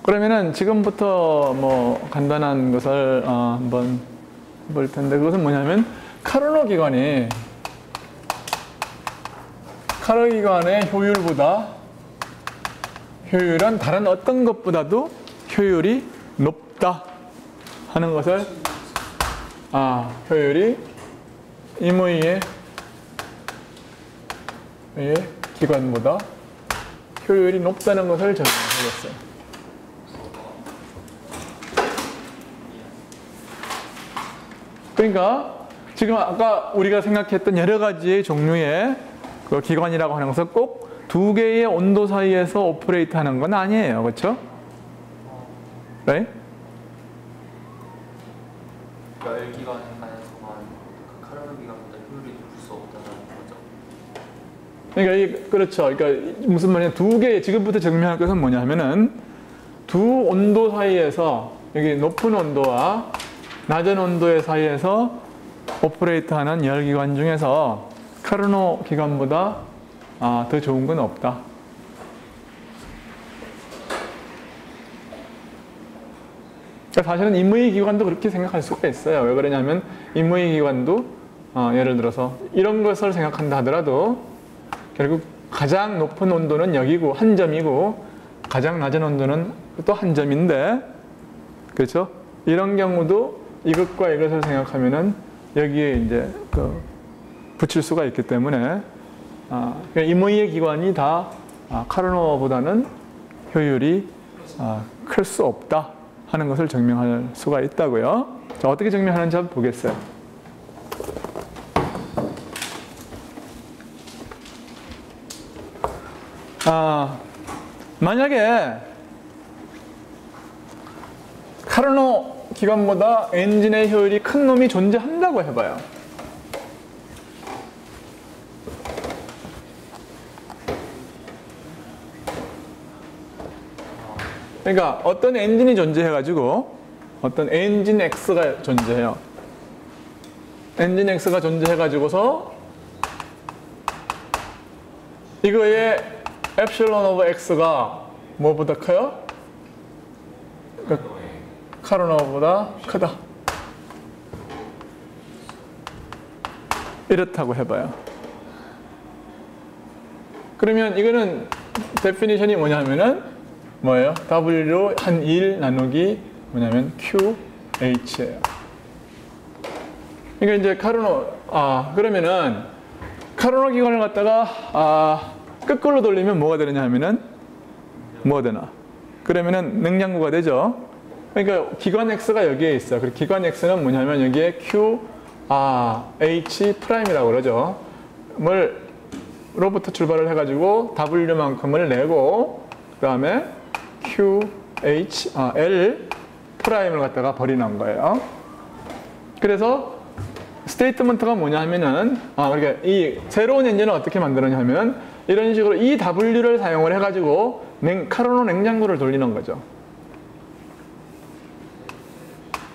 Speaker 1: 그러면은 지금부터 뭐 간단한 것을 한번 볼 텐데 그것은 뭐냐면 카르노 기관의 효율은 다른 어떤 것보다도 효율이 높다 하는 것을 효율이 임의의 기관보다 효율이 높다는 것을 적용하겠어요. 그러니까 지금 아까 우리가 생각했던 여러 가지의 종류의 그 기관이라고 하는 것은 꼭 두 개의 온도 사이에서 오퍼레이트 하는 건 아니에요. 그렇죠? Right?
Speaker 4: 열기관에서만 카르노 기관보다 효율이 높을 수 없다는 거죠.
Speaker 1: 그러니까 그렇죠. 그러니까 무슨 말이냐? 두 개 지금부터 증명할 것은 뭐냐면은 두 온도 사이에서 여기 높은 온도와 낮은 온도의 사이에서 오퍼레이트하는 열기관 중에서 카르노 기관보다 더 좋은 건 없다. 그러니까 사실은 임의 기관도 그렇게 생각할 수가 있어요. 왜 그러냐면 임의 기관도 예를 들어서 이런 것을 생각한다 하더라도 결국 가장 높은 온도는 여기고 한 점이고 가장 낮은 온도는 또 한 점인데 그렇죠? 이런 경우도 이것과 이것을 생각하면은 여기에 이제 붙일 수가 있기 때문에 임의의 기관이 다 카르노보다는 효율이 클 수 없다 하는 것을 증명할 수가 있다고요. 자, 어떻게 증명하는지 한번 보겠어요. 만약에 카르노 기관보다 엔진의 효율이 큰 놈이 존재한다고 해봐요. 그러니까 어떤 엔진이 존재해가지고 어떤 엔진 X가 존재해요. 엔진 X가 존재해가지고서 이거의 엡실론 오브 X가 뭐보다 커요? 그러니까 카르노보다 크다. 이렇다고 해봐요. 그러면 이거는 데피니션이 뭐냐면은 뭐예요? W로 한 1 나누기 뭐냐면 QH예요. 그러니까 이제 그러면은 카르노 기관을 갖다가 거꾸로 돌리면 뭐가 되느냐 하면은 뭐가 되나? 그러면은 능량구가 되죠. 그러니까 기관 X가 여기에 있어요. 그리고 기관 X는 뭐냐면 여기에 H 프라임이라고 그러죠. 로부터 출발을 해가지고 W만큼을 내고 그 다음에 L 프라임을 갖다가 버리는 거예요. 그래서 스테이트먼트가 뭐냐 하면은 그러니까 이 새로운 엔진을 어떻게 만들었냐면 이런 식으로 이 W를 사용을 해가지고 카르노 냉장고를 돌리는 거죠.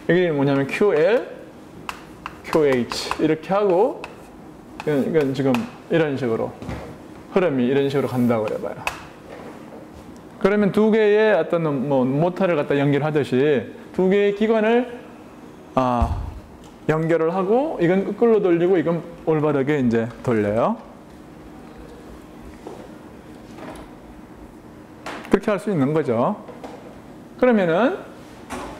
Speaker 1: 이게 뭐냐면 QL, QH 이렇게 하고 이건 지금 이런 식으로 흐름이 이런 식으로 간다고 그래봐요. 그러면 두 개의 어떤 뭐 모터를 갖다 연결하듯이 두 개의 기관을 연결을 하고 이건 거꾸로 돌리고 이건 올바르게 이제 돌려요. 그렇게 할 수 있는 거죠. 그러면은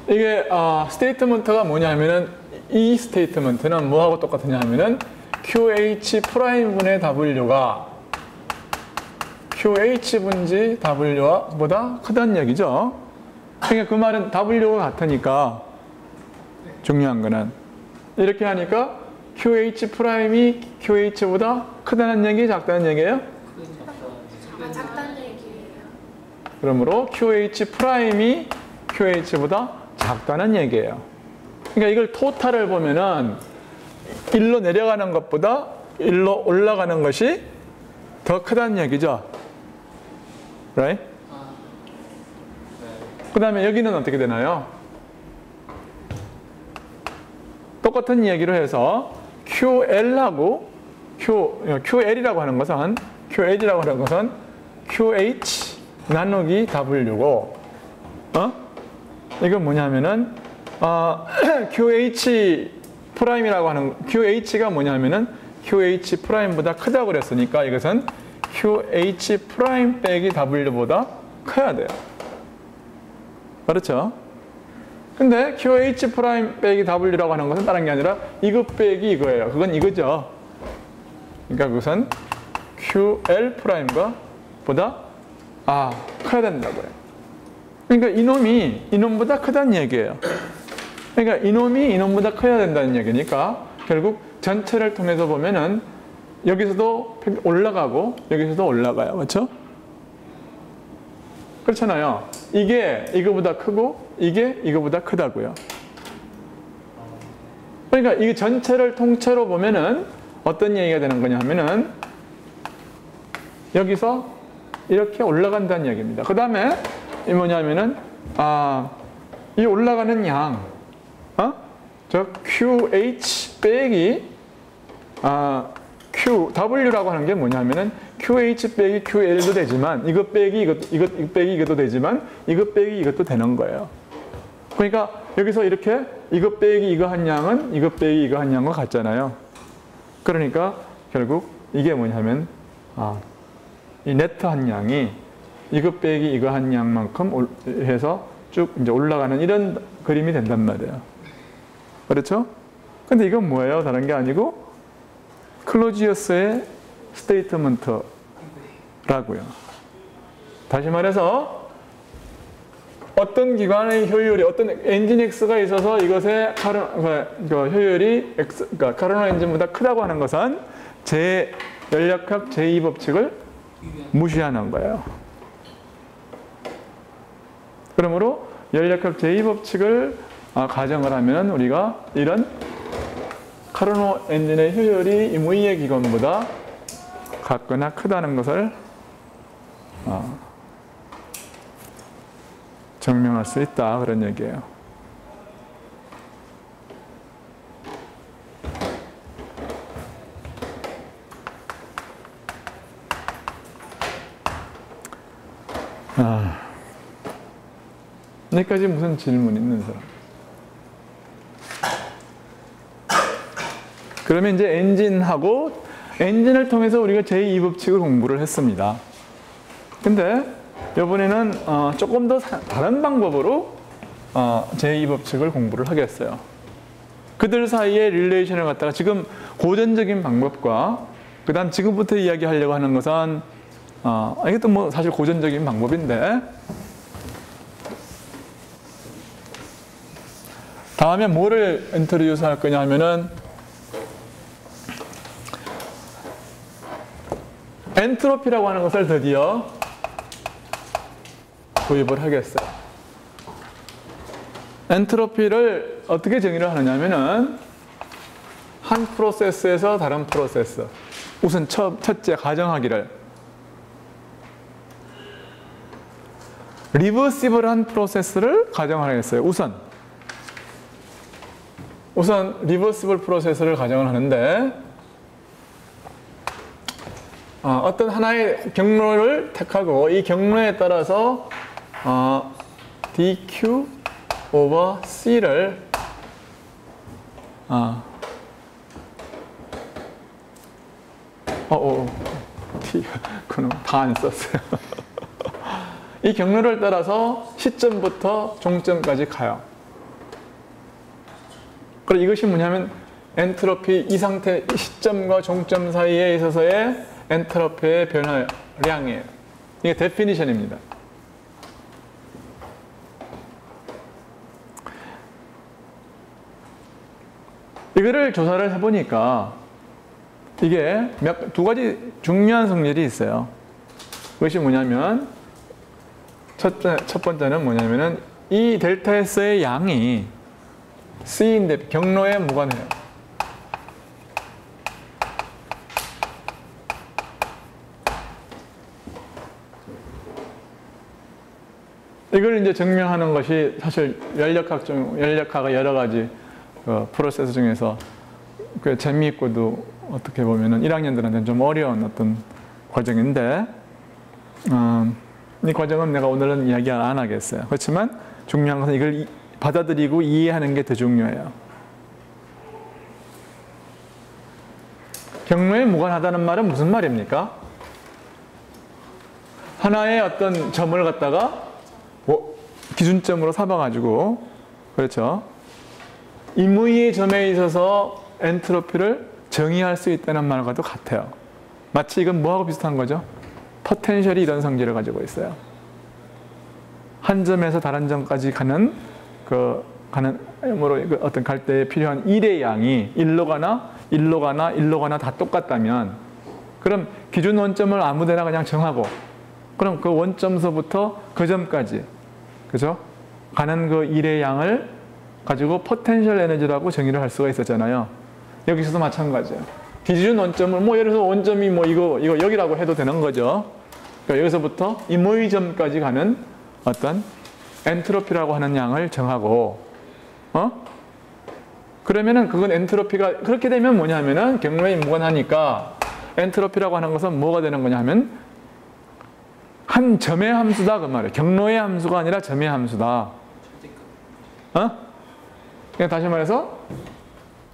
Speaker 1: 이게 스테이트먼트가 뭐냐면은 이 스테이트먼트는 뭐하고 똑같으냐 하면은 QH 프라임분의 W가 QH 분지 W와 보다 크다는 얘기죠. 그러니까 그 말은 W가 같으니까 중요한 거는 이렇게 하니까 QH 프라임이 QH보다 크다는 얘기, 작다는 얘기예요?
Speaker 2: 작다는 얘기예요.
Speaker 1: 그러므로 QH 프라임이 QH보다 작다는 얘기예요. 그러니까 이걸 토탈을 보면은 1로 내려가는 것보다 1로 올라가는 것이 더 크다는 얘기죠. Right? 그 다음에 여기는 어떻게 되나요? 똑같은 얘기로 해서 QL하고 QL이라고 하는 것은 QH 나누기 W고 이건 뭐냐면은 QH 프라임이라고 하는 QH가 뭐냐면은 QH 프라임보다 크다고 그랬으니까 이것은 QH 프라임 빼기 W보다 커야 돼요. 그렇죠? 근데 QH 프라임 빼기 W라고 하는 것은 다른 게 아니라 이거 빼기 이거예요. 그건 이거죠. 그러니까 그것은 QL 프라임과 보다 커야 된다고요. 그러니까 이놈보다 크다는 얘기예요. 그러니까 이놈보다 커야 된다는 얘기니까 결국 전체를 통해서 보면은 여기서도 올라가고 여기서도 올라가요. 그렇죠? 그렇잖아요. 이게 이거보다 크고 이게 이거보다 크다고요. 그러니까 이 전체를 통째로 보면은 어떤 얘기가 되는 거냐 하면은 여기서 이렇게 올라간다는 얘기입니다. 그 다음에 이 뭐냐면은 이 올라가는 양, 저 QH 빼기 QW라고 하는 게 뭐냐면은 QH 빼기 QL도 되지만 이것 빼기 이것 빼기 이것도 되지만 이것 빼기 이것도 되는 거예요. 그러니까 여기서 이렇게 이것 빼기 이거 한 양은 이것 빼기 이거 한 양과 같잖아요. 그러니까 결국 이게 뭐냐면 이 네트 한 양이 이것 빼기 이거 한 양만큼 해서 쭉 이제 올라가는 이런 그림이 된단 말이에요. 그렇죠? 근데 이건 뭐예요? 다른 게 아니고 클로지어스의 스테이트먼트라고요. 다시 말해서 어떤 기관의 효율이 어떤 엔진 X가 있어서 이것의 효율이 그러니까 카르노 엔진보다 크다고 하는 것은 연력학 제2법칙을 무시하는 거예요. 그러므로 연력학 제2법칙을 가정을 하면 우리가 이런 카르노 엔진의 효율이 이 무의의 기관보다 같거나 크다는 것을 증명할 수 있다 그런 얘기예요. 여기까지 무슨 질문 있는 사람? 그러면 이제 엔진을 통해서 우리가 제2법칙을 공부를 했습니다. 근데 이번에는 조금 더 다른 방법으로 제2법칙을 공부를 하겠어요. 그들 사이의 릴레이션을 갖다가 지금 고전적인 방법과 그 다음 지금부터 이야기하려고 하는 것은 이것도 뭐 사실 고전적인 방법인데 다음에 뭐를 인트로듀스 할 거냐 하면은 엔트로피라고 하는 것을 드디어 도입을 하겠어요. 엔트로피를 어떻게 정의를 하느냐면은 한 프로세스에서 다른 프로세스. 우선 첫째 가정하기를 리버시블한 프로세스를 가정하라 했어요. 우선 리버시블 프로세스를 가정을 하는데 어떤 하나의 경로를 택하고 이 경로에 따라서 dq over c를 그는 다 안 썼어요. 이 경로를 따라서 시점부터 종점까지 가요. 그리고 이것이 뭐냐면 엔트로피 이 상태 시점과 종점 사이에 있어서의 엔트로피의 변화량이에요. 이게 데피니션입니다. 이거를 조사를 해보니까 이게 두 가지 중요한 성질이 있어요. 그것이 뭐냐면 첫 번째는 뭐냐면은 이 델타 S의 양이 C인데 경로에 무관해요. 이걸 이제 증명하는 것이 사실 연력학의 여러 가지 프로세스 중에서 꽤 재미있고도 어떻게 보면은 1학년들한테는 좀 어려운 어떤 과정인데, 이 과정은 내가 오늘은 이야기 안 하겠어요. 그렇지만 중요한 것은 이걸 받아들이고 이해하는 게 더 중요해요. 경로에 무관하다는 말은 무슨 말입니까? 하나의 어떤 점을 갖다가 기준점으로 삼아가지고, 그렇죠? 임의의 점에 있어서 엔트로피를 정의할 수 있다는 말과도 같아요. 마치 이건 뭐하고 비슷한 거죠? 포텐셜이 이런 성질을 가지고 있어요. 한 점에서 다른 점까지 가는 어떤 갈 때에 필요한 일의 양이 일로 가나 다 똑같다면, 그럼 기준 원점을 아무데나 그냥 정하고, 그럼 그 원점서부터 그 점까지, 그죠? 가는 그 일의 양을 가지고 포텐셜 에너지라고 정의를 할 수가 있었잖아요. 여기서도 마찬가지예요. 기준 원점을 예를 들어서 원점이 이거 여기라고 해도 되는 거죠. 그러니까 여기서부터 임의 점까지 가는 어떤 엔트로피라고 하는 양을 정하고, 그러면은 그건 엔트로피가 그렇게 되면 뭐냐면은 경로에 무관하니까 엔트로피라고 하는 것은 뭐가 되는 거냐 하면 한 점의 함수다 그 말이에요. 경로의 함수가 아니라 점의 함수다. 그냥 다시 말해서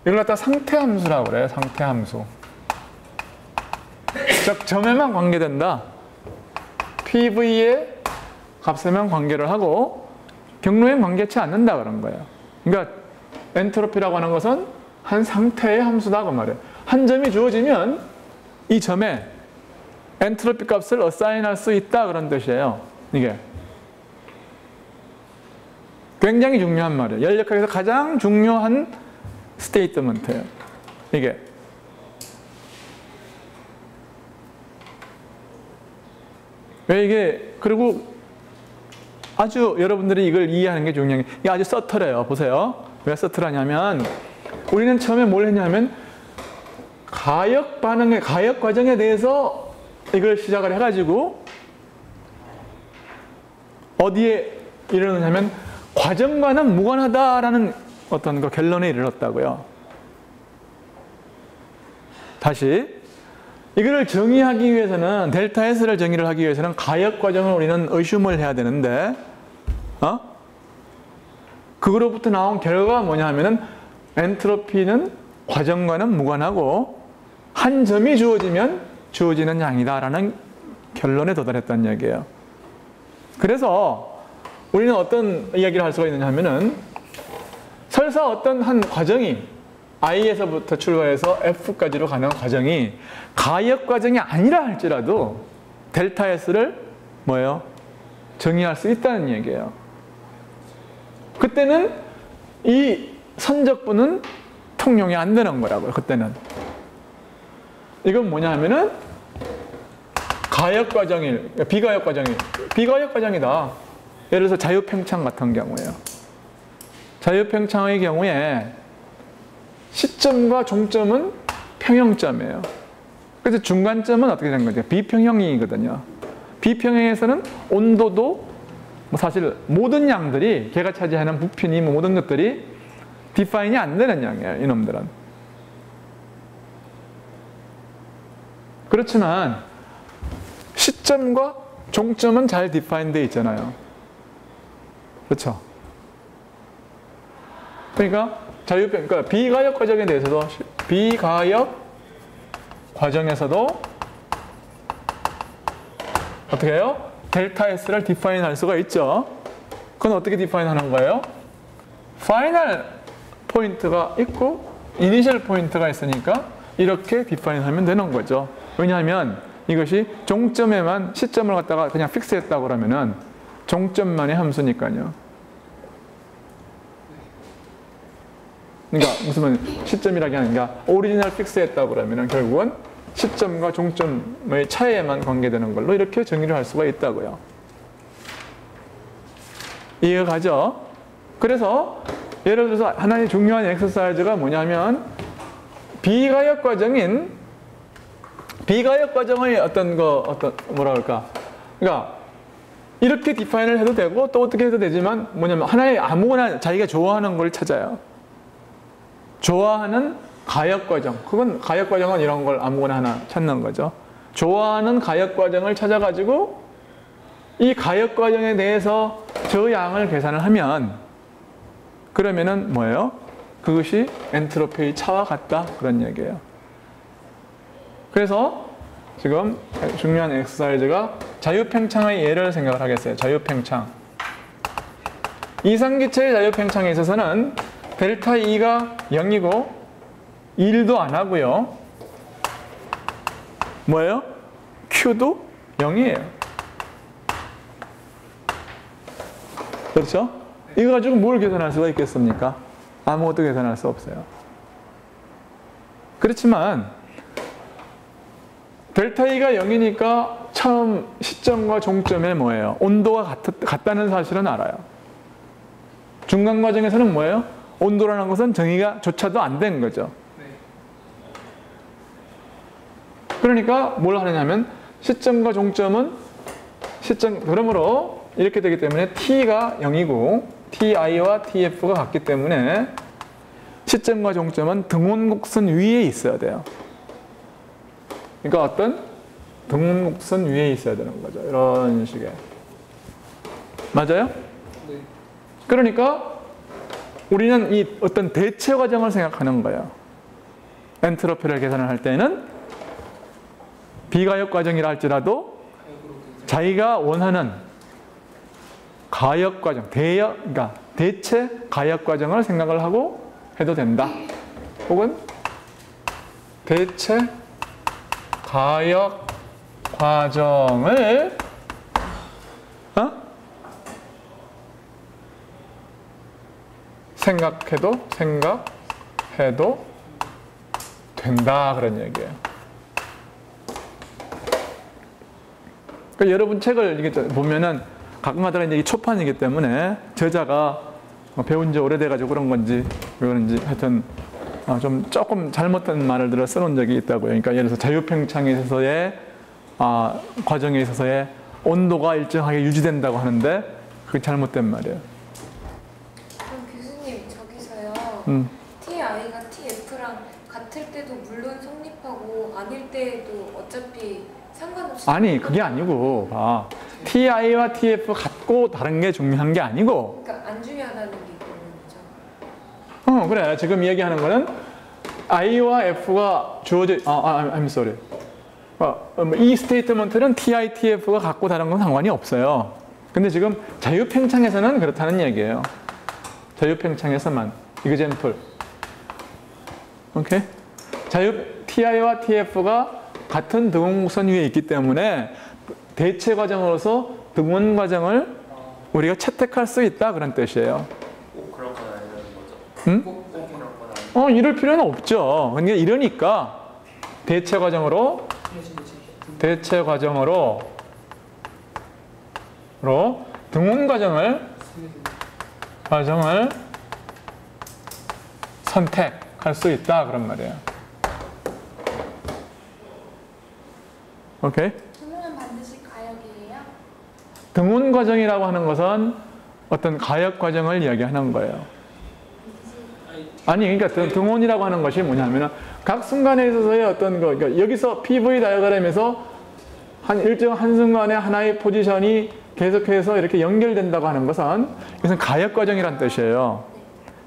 Speaker 1: 이걸 갖다 상태 함수라고 그래요. 상태 함수. 즉 점에만 관계된다. PV의 값에만 관계를 하고 경로에 관계치 않는다 그런 거예요. 그러니까 엔트로피라고 하는 것은 한 상태의 함수다 그 말이에요. 한 점이 주어지면 이 점에 엔트로피 값을 어사인할 수 있다 그런 뜻이에요. 이게 굉장히 중요한 말이에요. 연력학에서 가장 중요한 스테이트먼트예요. 이게 왜 이게 그리고 아주 여러분들이 이걸 이해하는 게 중요한 게 이게 아주 서툴해요. 보세요. 왜 서툴하냐면 우리는 처음에 뭘 했냐면 가역 반응의 가역 과정에 대해서 이걸 시작을 해가지고 어디에 이르느냐면 과정과는 무관하다라는 어떤 그 결론에 이르렀다고요. 다시 이거를 정의하기 위해서는 델타 S를 정의를 하기 위해서는 가역 과정을 우리는 의심을 해야 되는데 그거로부터 나온 결과가 뭐냐 하면은 엔트로피는 과정과는 무관하고 한 점이 주어지면 주어지는 양이다라는 결론에 도달했다는 얘기예요. 그래서 우리는 어떤 이야기를 할 수가 있느냐 하면은 설사 어떤 한 과정이 I에서부터 출발해서 F까지로 가는 과정이 가역 과정이 아니라 할지라도 델타 S를 뭐예요? 정의할 수 있다는 얘기예요. 그때는 이 선적분은 통용이 안 되는 거라고요. 그때는. 이건 뭐냐 하면은 가역 과정이 비가역 과정이다. 예를 들어서 자유팽창 같은 경우에요. 자유팽창의 경우에 시점과 종점은 평형점이에요. 그래서 중간점은 어떻게 된 거죠? 비평형이거든요. 비평형에서는 온도도 뭐 사실 모든 양들이 걔가 차지하는 부피니 뭐 모든 것들이 디파인이 안 되는 양이에요. 이놈들은. 그렇지만 시점과 종점은 잘 디파인 되어 있잖아요. 그렇죠? 그러니까 그러니까 비가역 과정에 대해서도 비가역 과정에서도 어떻게 해요? 델타 S를 디파인 할 수가 있죠. 그건 어떻게 디파인 하는 거예요? 파이널 포인트가 있고 이니셜 포인트가 있으니까 이렇게 디파인 하면 되는 거죠. 왜냐하면 이것이 종점에만 시점을 갖다가 그냥 픽스했다고 그러면은 종점만의 함수니까요. 그러니까 무슨 말 시점이라기 아니라 오리지널 픽스했다고 그러면은 결국은 시점과 종점의 차이에만 관계되는 걸로 이렇게 정의를 할 수가 있다고요. 이해가 가죠? 그래서 예를 들어서 하나의 중요한 엑서사이즈가 뭐냐면 비가역 과정의 어떤 뭐라 그럴까? 그러니까 이렇게 디파인을 해도 되고 또 어떻게 해도 되지만 뭐냐면 하나의 아무거나 자기가 좋아하는 걸 찾아요. 좋아하는 가역 과정. 그건 가역 과정은 이런 걸 아무거나 하나 찾는 거죠. 좋아하는 가역 과정을 찾아가지고 이 가역 과정에 대해서 저 양을 계산을 하면 그러면은 뭐예요? 그것이 엔트로피의 차와 같다. 그런 얘기예요. 그래서 지금 중요한 엑서사이즈가 자유팽창의 예를 생각을 하겠어요. 자유팽창. 이상기체의 자유팽창에 있어서는 델타 E가 0이고 1도 안 하고요. 뭐예요? Q도 0이에요. 그렇죠? 이거 가지고 뭘 계산할 수가 있겠습니까? 아무것도 계산할 수 없어요. 그렇지만 델타 E가 0이니까 처음 시점과 종점에 뭐예요? 온도가 같다는 사실은 알아요. 중간 과정에서는 뭐예요? 온도라는 것은 정의가 조차도 안 된 거죠. 그러니까 뭘 하느냐면 시점과 종점은 그러므로 이렇게 되기 때문에 T가 0이고 TI와 TF가 같기 때문에 시점과 종점은 등원곡선 위에 있어야 돼요. 그러니까 어떤 등원곡선 위에 있어야 되는 거죠. 이런 식의. 맞아요?
Speaker 4: 네.
Speaker 1: 그러니까 우리는 이 어떤 대체 과정을 생각하는 거예요. 엔트로피를 계산을 할 때는 비가역 과정이라 할지라도 자기가 원하는 가역 과정, 그러니까 대체 가역 과정을 생각을 하고 해도 된다. 혹은 대체 가역 과정을 생각해도 된다. 그런 얘기예요. 그러니까 여러분 책을 이게 보면은 가끔가다가 이제 이 초판이기 때문에 저자가 배운 지 오래돼가지고 그런 건지 하여튼 좀 조금 잘못된 말을 들어 써놓은 적이 있다고요. 그러니까 예를 들어서 자유팽창에 있어서의 과정에 있어서의 온도가 일정하게 유지된다고 하는데 그게 잘못된 말이에요.
Speaker 2: 그럼 교수님 저기서요. TI가 TF랑 같을 때도 물론 성립하고 아닐 때도 어차피 상관없이
Speaker 1: 아니 그게 아니고 TI와 TF 같고 다른 게 중요한 게 아니고
Speaker 2: 그러니까 안 중요하다는 게 있거든요.
Speaker 1: 그래 지금 얘기하는 거는 I와 F가 주어져 I'm sorry 이 스테이트먼트는 TI, TF가 같고 다른 건 상관이 없어요. 근데 지금 자유팽창에서는 그렇다는 얘기예요. 자유팽창에서만 example 오케이? TI와 TF가 같은 등원곡선 위에 있기 때문에 대체 과정으로서 등원 과정을 우리가 채택할 수 있다 그런 뜻이에요.
Speaker 4: 꼭 그런 건 아니라는 거죠.
Speaker 1: 응?
Speaker 4: 꼭 그런 건 아니에요.
Speaker 1: 이럴 필요는 없죠. 그러니까 이러니까 대체 과정으로 등원 과정을 선택할 수 있다 그런 말이에요. 오케이?
Speaker 2: 등호는 반드시 가역이에요?
Speaker 1: 등원 과정이라고 하는 것은 어떤 가역 과정을 이야기하는 거예요. 아니, 그러니까 등원이라고 하는 것이 뭐냐면은 각 순간에 있어서의 어떤 거, 그러니까 여기서 PV 다이어그램에서 일정 한순간에 하나의 포지션이 계속해서 이렇게 연결된다고 하는 것은 이것은 가역 과정이란 뜻이에요.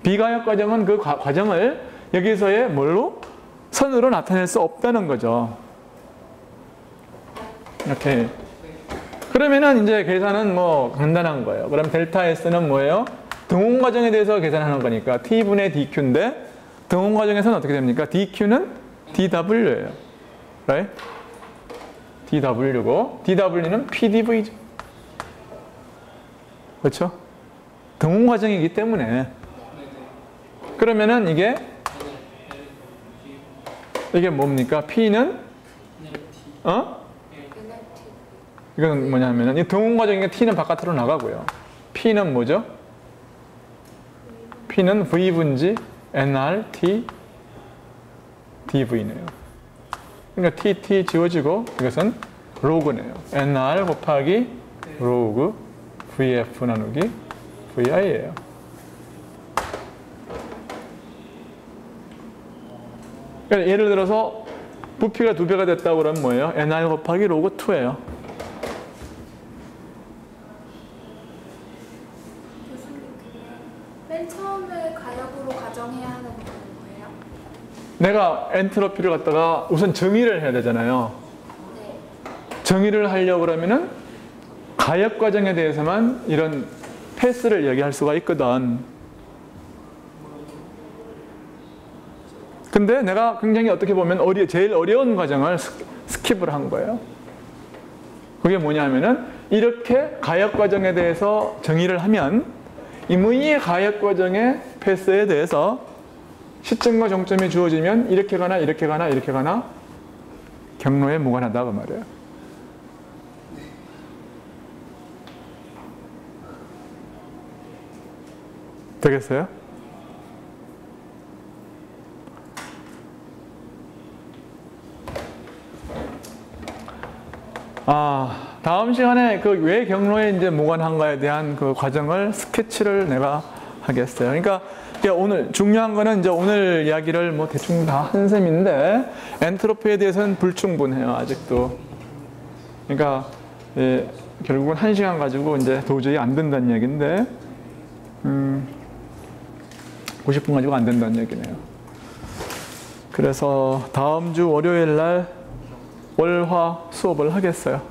Speaker 1: 비가역 과정은 그 과정을 여기서의 뭘로? 선으로 나타낼 수 없다는 거죠. 이렇게. 그러면은 이제 계산은 뭐 간단한 거예요. 그럼 델타 S는 뭐예요? 등원 과정에 대해서 계산하는 거니까 T분의 DQ인데 등원 과정에서는 어떻게 됩니까? DQ는 DW예요. right? DW고 DW는 PDV죠. 그렇죠? 등원 과정이기 때문에 그러면은 이게 뭡니까? P는 이건 뭐냐면은 이 등원 과정이니까 T는 바깥으로 나가고요. P는 뭐죠? P는 V분지 NR T DV네요. 그러니까 TT 지워지고 이것은 로그네요. NR 곱하기 로그 VF 나누기 VI예요. 그러니까 예를 들어서 부피가 2배가 됐다고 그러면 뭐예요? NR 곱하기 로그 2예요.
Speaker 2: 교수님, 맨 처음에 가역으로 가정해야 하는 건 뭐예요?
Speaker 1: 내가 엔트로피를 갖다가 우선 정의를 해야 되잖아요.
Speaker 2: 네.
Speaker 1: 정의를 하려고 그러면은 가역 과정에 대해서만 이런 패스를 얘기할 수가 있거든. 근데 내가 굉장히 어떻게 보면 제일 어려운 과정을 스킵을 한 거예요. 그게 뭐냐면은 이렇게 가역 과정에 대해서 정의를 하면 이 무의의 가역 과정의 패스에 대해서 시점과 종점이 주어지면 이렇게 가나 이렇게 가나 이렇게 가나 경로에 무관하다 그 말이에요. 되겠어요? 다음 시간에 그 왜 경로에 이제 무관한가에 대한 그 과정을 스케치를 내가 하겠어요. 그러니까 오늘 중요한 거는 이제 오늘 이야기를 뭐 대충 다 한 셈인데 엔트로피에 대해서는 불충분해요, 아직도. 그러니까 결국은 1시간 가지고 이제 도저히 안 된다는 얘기인데 90분 가지고 안 된다는 얘기네요. 그래서 다음 주 월요일 날 월화 수업을 하겠어요.